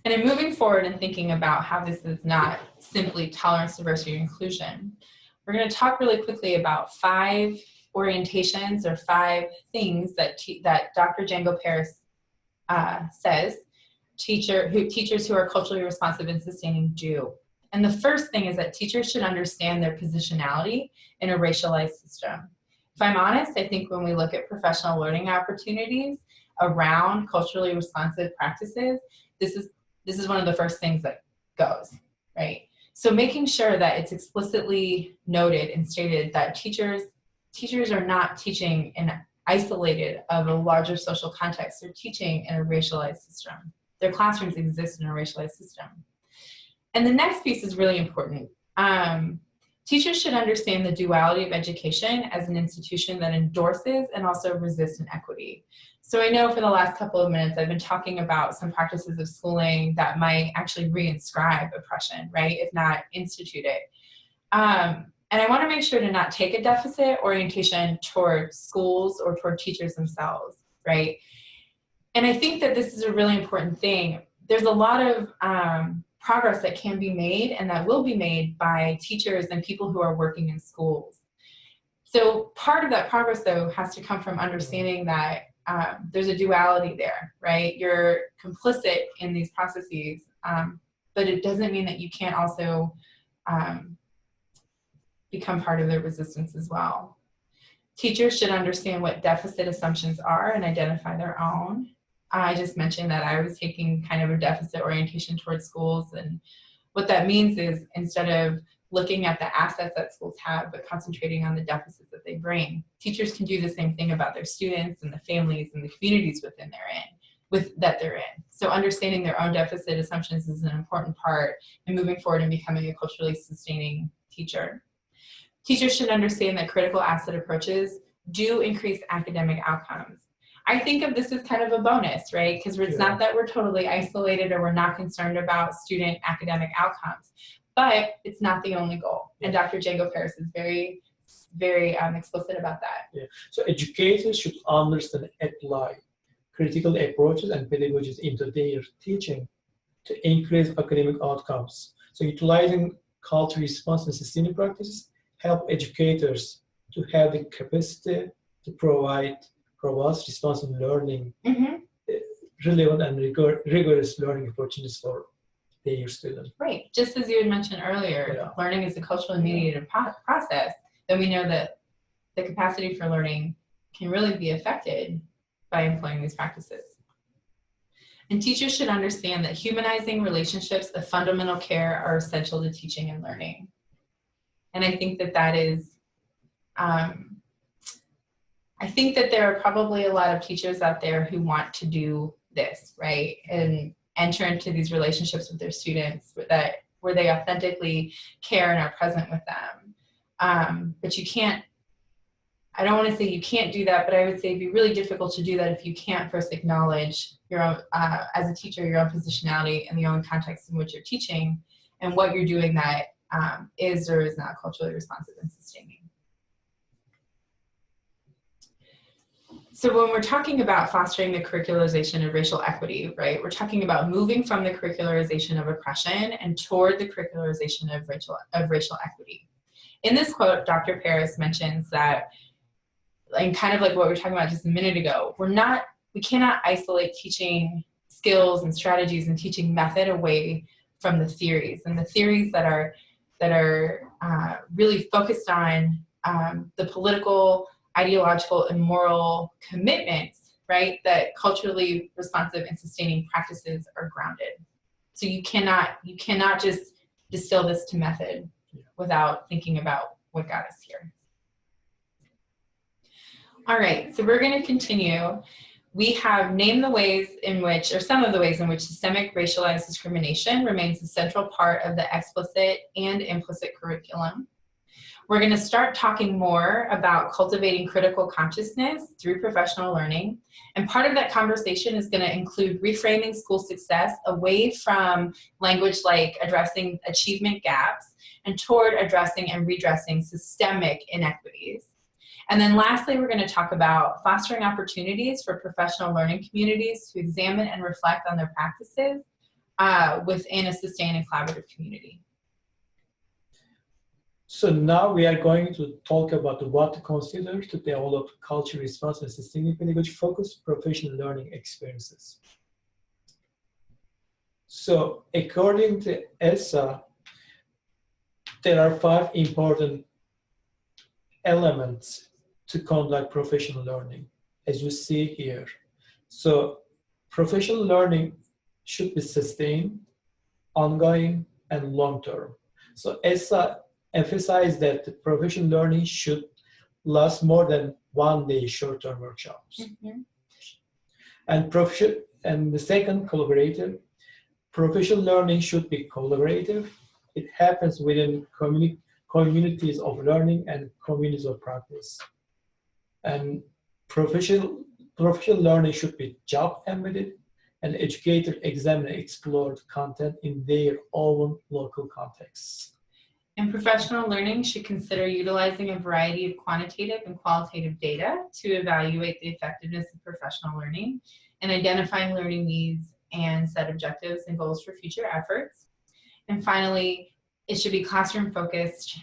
And in moving forward and thinking about how this is not simply tolerance, diversity, and inclusion, we're going to talk really quickly about 5 orientations or 5 things that Dr. Django Paris says teachers who are culturally responsive and sustaining do. And the first thing is that teachers should understand their positionality in a racialized system. If I'm honest, I think when we look at professional learning opportunities around culturally responsive practices, this is one of the first things that goes, right? So making sure that it's explicitly noted and stated that teachers are not teaching in isolated of a larger social context. They're teaching in a racialized system. Their classrooms exist in a racialized system. And the next piece is really important. Teachers should understand the duality of education as an institution that endorses and also resists inequity. So I know for the last couple of minutes, I've been talking about some practices of schooling that might actually reinscribe oppression, right, if not institute it. And I want to make sure to not take a deficit orientation toward schools or toward teachers themselves, right? And I think that this is a really important thing. There's a lot of progress that can be made and that will be made by teachers and people who are working in schools. So part of that progress, though, has to come from understanding that there's a duality there, right? You're complicit in these processes, but it doesn't mean that you can't also become part of the resistance as well. Teachers should understand what deficit assumptions are and identify their own. I just mentioned that I was taking kind of a deficit orientation towards schools, and what that means is instead of looking at the assets that schools have, but concentrating on the deficits that they bring, teachers can do the same thing about their students and the families and the communities that they're in. So understanding their own deficit assumptions is an important part in moving forward and becoming a culturally sustaining teacher. Teachers should understand that critical asset approaches do increase academic outcomes. I think of this as kind of a bonus, right? Because it's not that we're totally isolated or we're not concerned about student academic outcomes, but it's not the only goal. And Dr. Django Paris is very, very explicit about that. Yeah. So educators should understand and apply critical approaches and pedagogies into their teaching to increase academic outcomes. So utilizing culture response and sustaining practices help educators to have the capacity to provide robust responsive learning, relevant and rigorous learning opportunities for their students. Right, just as you had mentioned earlier, learning is a culturally mediated process, then we know that the capacity for learning can really be affected by employing these practices. And teachers should understand that humanizing relationships of fundamental care are essential to teaching and learning. And I think that that is, I think that there are probably a lot of teachers out there who want to do this, right? And enter into these relationships with their students where they authentically care and are present with them. But you can't, I don't want to say you can't do that, but I would say it'd be really difficult to do that if you can't first acknowledge your own, as a teacher, your own positionality and the own context in which you're teaching and what you're doing that is or is not culturally responsive and sustaining. So when we're talking about fostering the curricularization of racial equity, right, we're talking about moving from the curricularization of oppression and toward the curricularization of racial equity. In this quote, Dr. Paris mentions that, and kind of like what we were talking about just a minute ago, we cannot isolate teaching skills and strategies and teaching method away from the theories, and the theories that are really focused on the political, ideological, and moral commitments, right, that culturally responsive and sustaining practices are grounded. So you cannot just distill this to method without thinking about what got us here. All right, so we're going to continue. We have named the ways in which, or some of the ways in which systemic racialized discrimination remains a central part of the explicit and implicit curriculum. We're going to start talking more about cultivating critical consciousness through professional learning. And part of that conversation is going to include reframing school success away from language like addressing achievement gaps and toward addressing and redressing systemic inequities. And then lastly, we're going to talk about fostering opportunities for professional learning communities to examine and reflect on their practices within a sustained and collaborative community. So now we are going to talk about what to consider to develop culture response and sustainable language-focused professional learning experiences. So according to ESSA, there are 5 important elements to conduct professional learning, as you see here. So professional learning should be sustained, ongoing, and long-term. So ESSA emphasized that the professional learning should last more than 1 day short-term workshops. Mm-hmm. And the second, collaborative. Professional learning should be collaborative. It happens within communities of learning and communities of practice. And professional learning should be job embedded, and educators examine and explore the content in their own local contexts. And professional learning should consider utilizing a variety of quantitative and qualitative data to evaluate the effectiveness of professional learning and identifying learning needs and set objectives and goals for future efforts. And finally, it should be classroom focused,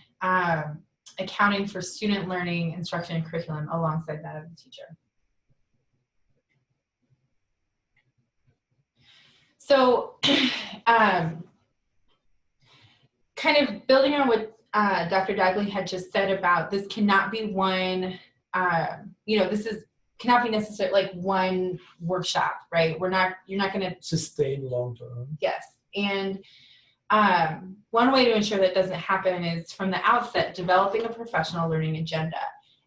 accounting for student learning, instruction, and curriculum alongside that of the teacher. So kind of building on what Dr. Dagley had just said about this cannot be one, cannot be necessarily like one workshop, right? You're not going to sustain long term. Yes, and one way to ensure that doesn't happen is from the outset developing a professional learning agenda.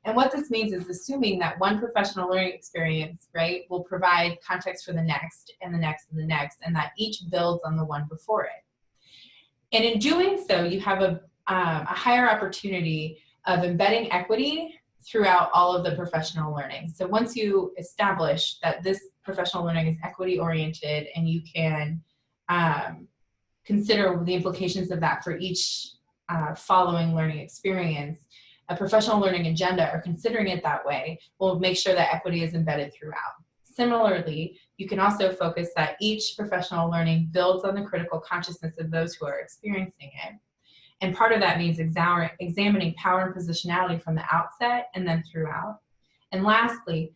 And what this means is assuming that one professional learning experience, right, will provide context for the next and the next and the next, and that each builds on the one before it. And in doing so, you have a higher opportunity of embedding equity throughout all of the professional learning. So once you establish that this professional learning is equity oriented and you can consider the implications of that for each following learning experience, a professional learning agenda, or considering it that way, will make sure that equity is embedded throughout. Similarly, you can also focus that each professional learning builds on the critical consciousness of those who are experiencing it. And part of that means examining power and positionality from the outset and then throughout. And lastly,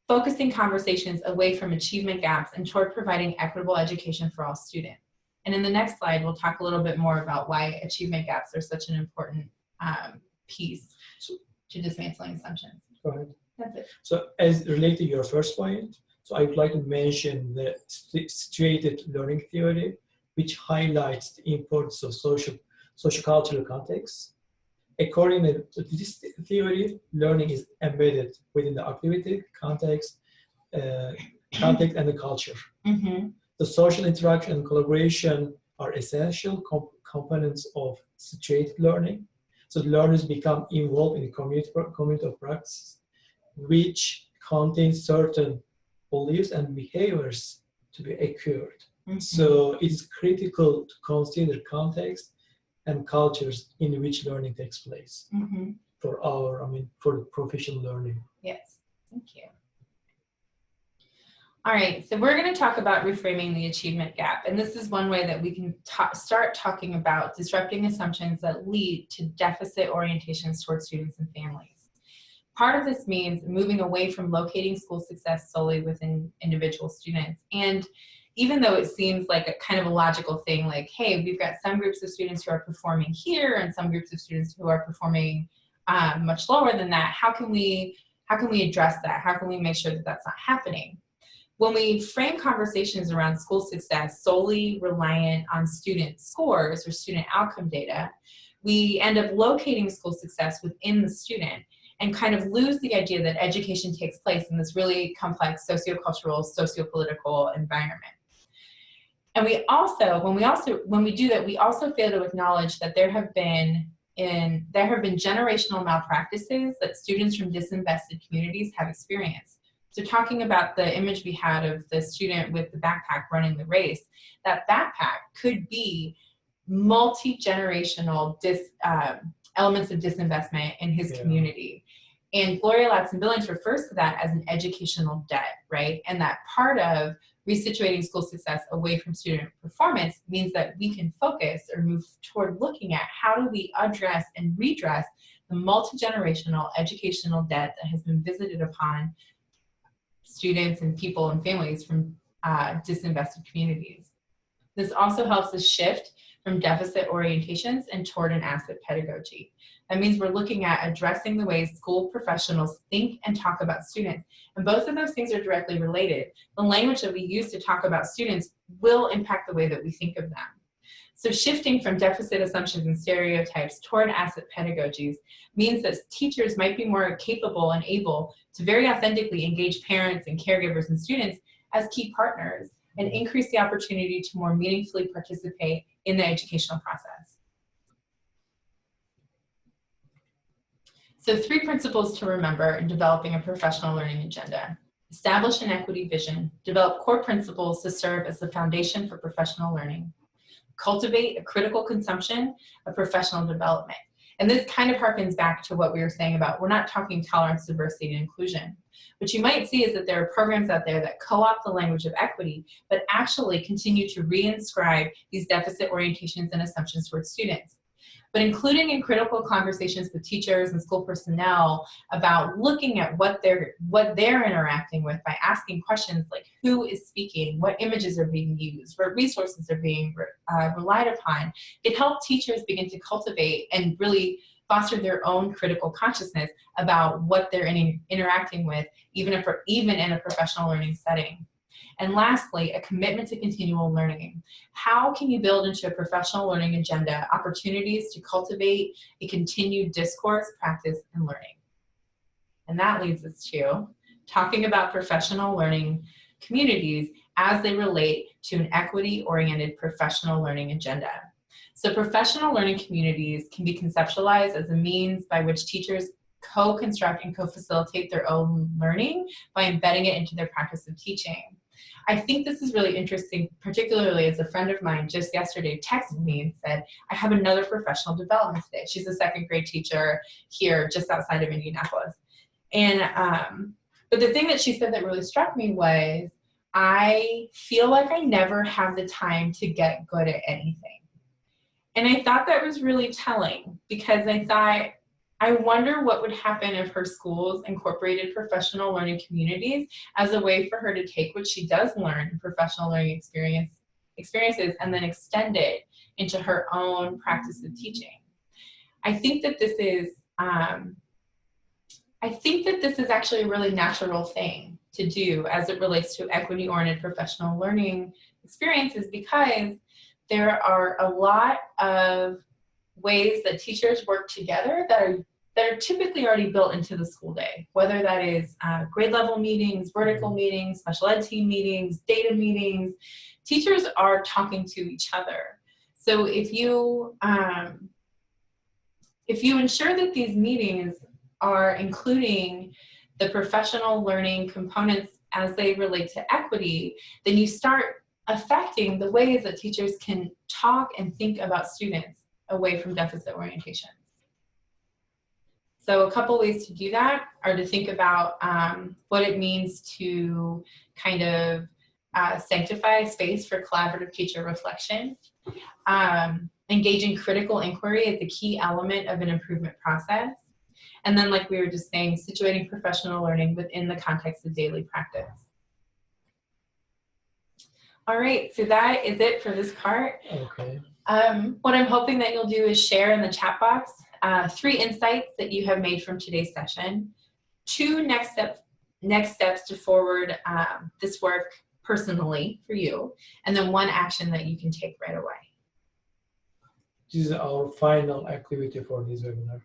focusing conversations away from achievement gaps and toward providing equitable education for all students. And in the next slide, we'll talk a little bit more about why achievement gaps are such an important piece to dismantling assumptions. Go ahead. That's it. So as related to your first point, so I would like to mention the situated learning theory, which highlights the importance of sociocultural context. According to this theory, learning is embedded within the activity, context, and the culture. Mm-hmm. The social interaction and collaboration are essential components of situated learning. So learners become involved in the community of practice, which contains certain beliefs and behaviors to be acquired. Mm-hmm. So it is critical to consider context and cultures in which learning takes place mm-hmm. for the professional learning. Yes, thank you. All right, so we're going to talk about reframing the achievement gap. And this is one way that we can start talking about disrupting assumptions that lead to deficit orientations towards students and families. Part of this means moving away from locating school success solely within individual students. And even though it seems like a kind of a logical thing, like, hey, we've got some groups of students who are performing here and some groups of students who are performing much lower than that, how can we address that? How can we make sure that that's not happening? When we frame conversations around school success solely reliant on student scores or student outcome data, we end up locating school success within the student and kind of lose the idea that education takes place in this really complex sociocultural, sociopolitical environment. And we also, when we do that, we also fail to acknowledge that there have been generational malpractices that students from disinvested communities have experienced. So talking about the image we had of the student with the backpack running the race, that backpack could be multi-generational elements of disinvestment in his community. And Gloria Ladson-Billings refers to that as an educational debt, right? And that part of resituating school success away from student performance means that we can focus or move toward looking at how do we address and redress the multi-generational educational debt that has been visited upon students and people and families from disinvested communities. This also helps us shift from deficit orientations and toward an asset pedagogy. That means we're looking at addressing the ways school professionals think and talk about students. And both of those things are directly related. The language that we use to talk about students will impact the way that we think of them. So shifting from deficit assumptions and stereotypes toward asset pedagogies means that teachers might be more capable and able to very authentically engage parents and caregivers and students as key partners and increase the opportunity to more meaningfully participate in the educational process. So 3 principles to remember in developing a professional learning agenda. Establish an equity vision. Develop core principles to serve as the foundation for professional learning. Cultivate a critical consumption of professional development. And this kind of harkens back to what we were saying about we're not talking tolerance, diversity, and inclusion. What you might see is that there are programs out there that co-opt the language of equity, but actually continue to reinscribe these deficit orientations and assumptions towards students. But including in critical conversations with teachers and school personnel about looking at what they're interacting with by asking questions like who is speaking, what images are being used, what resources are being relied upon, it helps teachers begin to cultivate and really foster their own critical consciousness about what they're interacting with, even in a professional learning setting. And lastly, a commitment to continual learning. How can you build into a professional learning agenda opportunities to cultivate a continued discourse, practice, and learning? And that leads us to talking about professional learning communities as they relate to an equity-oriented professional learning agenda. So professional learning communities can be conceptualized as a means by which teachers co-construct and co-facilitate their own learning by embedding it into their practice of teaching. I think this is really interesting, particularly as a friend of mine just yesterday texted me and said, I have another professional development today. She's a 2nd grade teacher here just outside of Indianapolis. And, but the thing that she said that really struck me was, I feel like I never have the time to get good at anything. And I thought that was really telling because I thought, I wonder what would happen if her schools incorporated professional learning communities as a way for her to take what she does learn in professional learning experiences and then extend it into her own practice of teaching. I think that this is actually a really natural thing to do as it relates to equity-oriented professional learning experiences because there are a lot of ways that teachers work together that are typically already built into the school day, whether that is grade level meetings, vertical meetings, special ed team meetings, data meetings. Teachers are talking to each other. So if you ensure that these meetings are including the professional learning components as they relate to equity, then you start affecting the ways that teachers can talk and think about students away from deficit orientation. So a couple ways to do that are to think about what it means to kind of sanctify space for collaborative teacher reflection. Engaging critical inquiry is a key element of an improvement process. And then, like we were just saying, situating professional learning within the context of daily practice. All right, so that is it for this part. Okay. What I'm hoping that you'll do is share in the chat box 3 insights that you have made from today's session, 2 next steps to forward this work personally for you, and then 1 action that you can take right away. This is our final activity for this webinar.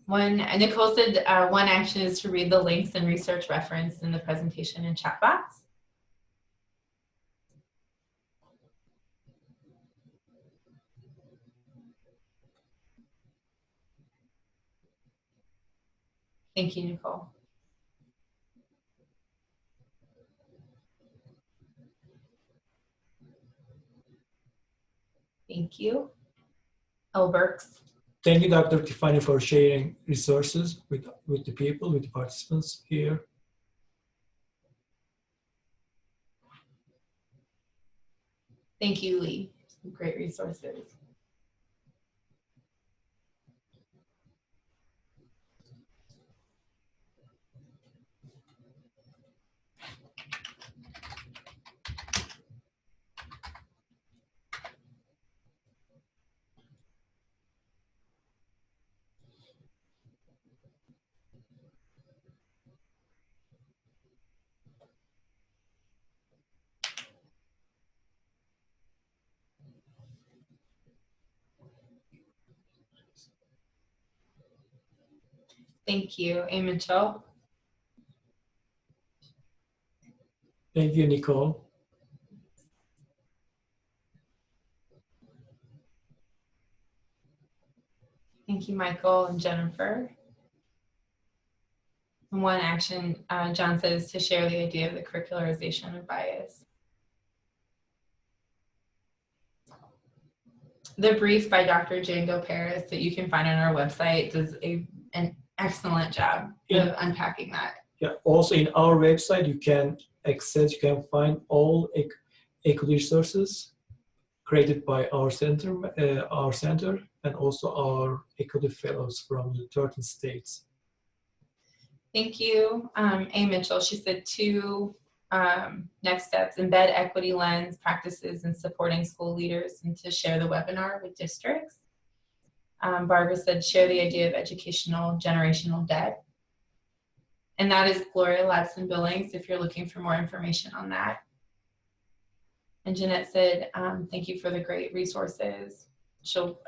Nicole said one action is to read the links and research referenced in the presentation and chat box. Thank you, Nicole. Thank you. Elberks. Thank you, Dr. Tiffany, for sharing resources with the people, with the participants here. Thank you, Lee. Some great resources. Thank you, A. Mitchell. Thank you, Nicole. Thank you, Michael and Jennifer. And one action, John says, to share the idea of the curricularization of bias. The brief by Dr. Django Paris that you can find on our website does an excellent job of unpacking that. Yeah. Also, in our website, you can find all equity resources created by our center, and also our equity fellows from the 13 states. Thank you, A. Mitchell. She said two next steps: embed equity lens practices in supporting school leaders, and to share the webinar with districts. Barbara said share the idea of educational generational debt. And that is Gloria Ladson Billings if you're looking for more information on that. And Jeanette said, thank you for the great resources. She'll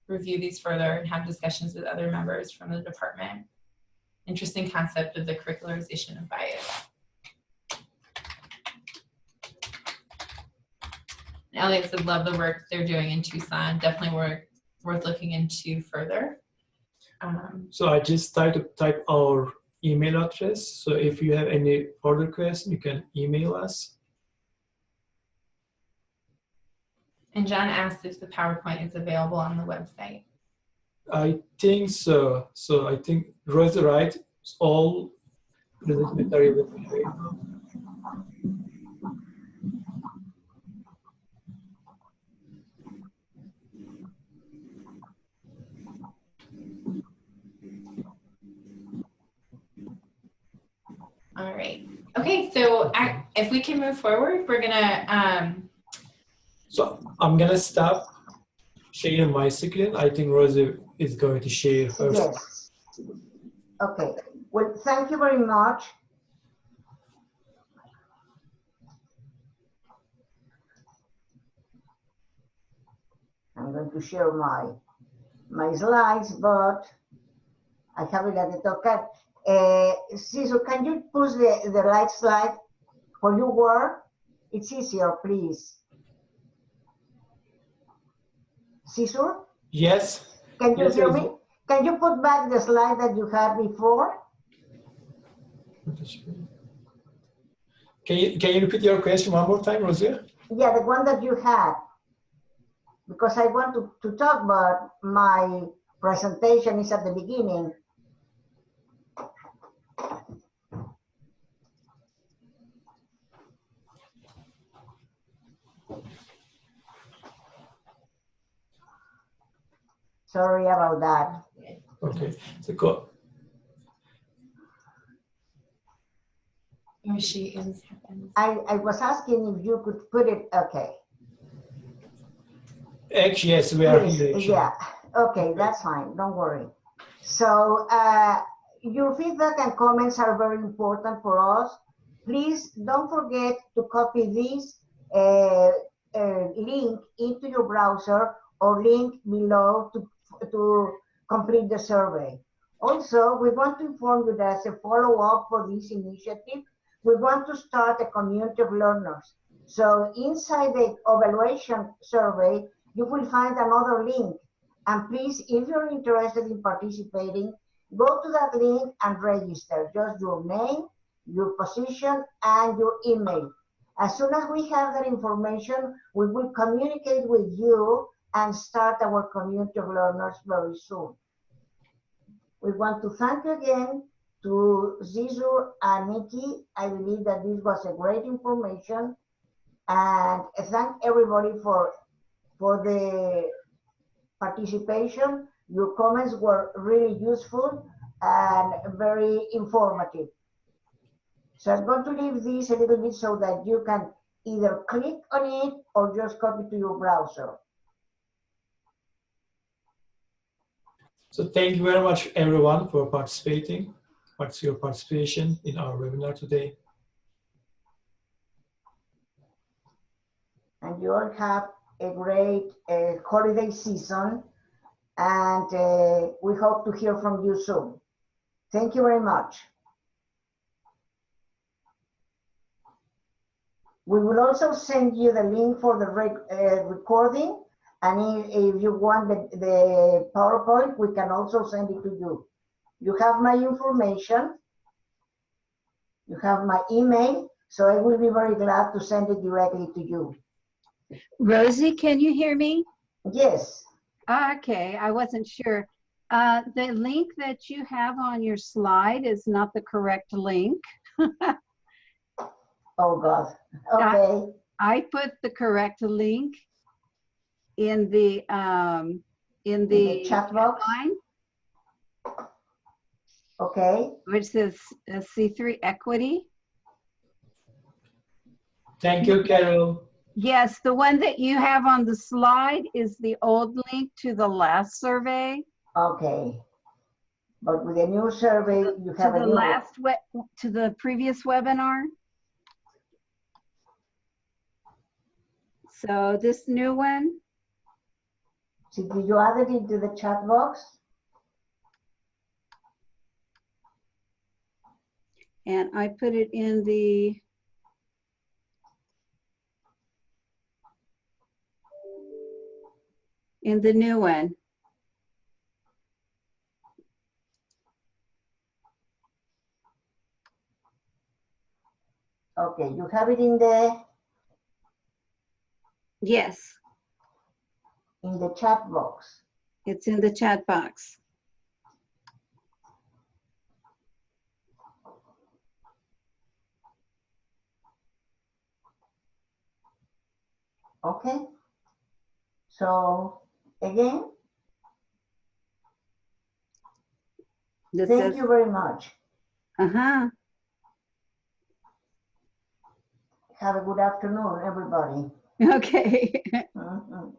review these further and have discussions with other members from the department. Interesting concept of the curricularization of bias. And Elliot said, love the work they're doing in Tucson. Definitely worth looking into further. So I just type our email address. So if you have any further questions, you can email us. And John asked if the PowerPoint is available on the website. I think so. So I think Rosie, right? It's all material. All right. Okay, so if we can move forward, we're gonna. So I'm gonna stop sharing my screen. I think Rosie is going to share hers. Yes. Okay. Well, thank you very much. I'm going to share my slides, but I haven't at the top. Cesar, can you push the right slide where you were? It's easier, please. Cesar? Yes. Can you Yes, hear me? Can you put back the slide that you had before? Can you repeat your question one more time, Rosie? Yeah, the one that you had. Because I want to talk about my presentation is at the beginning. Sorry about that. Okay, so go. Oh, she is. I was asking if you could put it, okay. Actually, yes, we are Yes, here. Actually. yeah, okay, that's fine, don't worry. So your feedback and comments are very important for us. Please don't forget to copy this link into your browser or link below to complete the survey. Also, we want to inform you that as a follow-up for this initiative, we want to start a community of learners. So inside the evaluation survey, you will find another link. And please, if you're interested in participating, go to that link and register. Just your name, your position, and your email. As soon as we have that information, we will communicate with you and start our community of learners very soon. We want to thank you again to Zizur and Nikki. I believe that this was a great information, and thank everybody for the participation. Your comments were really useful and very informative. So I'm going to leave this a little bit so that you can either click on it or just copy to your browser. So thank you very much, everyone, for participating. What's your participation in our webinar today? And you all have a great holiday season, and we hope to hear from you soon. Thank you very much. We will also send you the link for the recording, and if you want the PowerPoint, we can also send it to you. You have my information, you have my email, so I will be very glad to send it directly to you. Rosie, can you hear me? Yes. Okay, I wasn't sure. The link that you have on your slide is not the correct link. Oh God. Okay. I put the correct link in the chat box line. Okay. Which says C3 Equity. Thank you, Carol. Yes, the one that you have on the slide is the old link to the last survey. Okay. But with the new survey, you have a new one. To the previous webinar. So this new one. So did you add it into the chat box? And I put it in the new one. Okay, you have it in the... Yes. In the chat box. It's in the chat box. Okay. So again, thank you very much. Uh-huh. Have a good afternoon, everybody. Okay. Mm-hmm.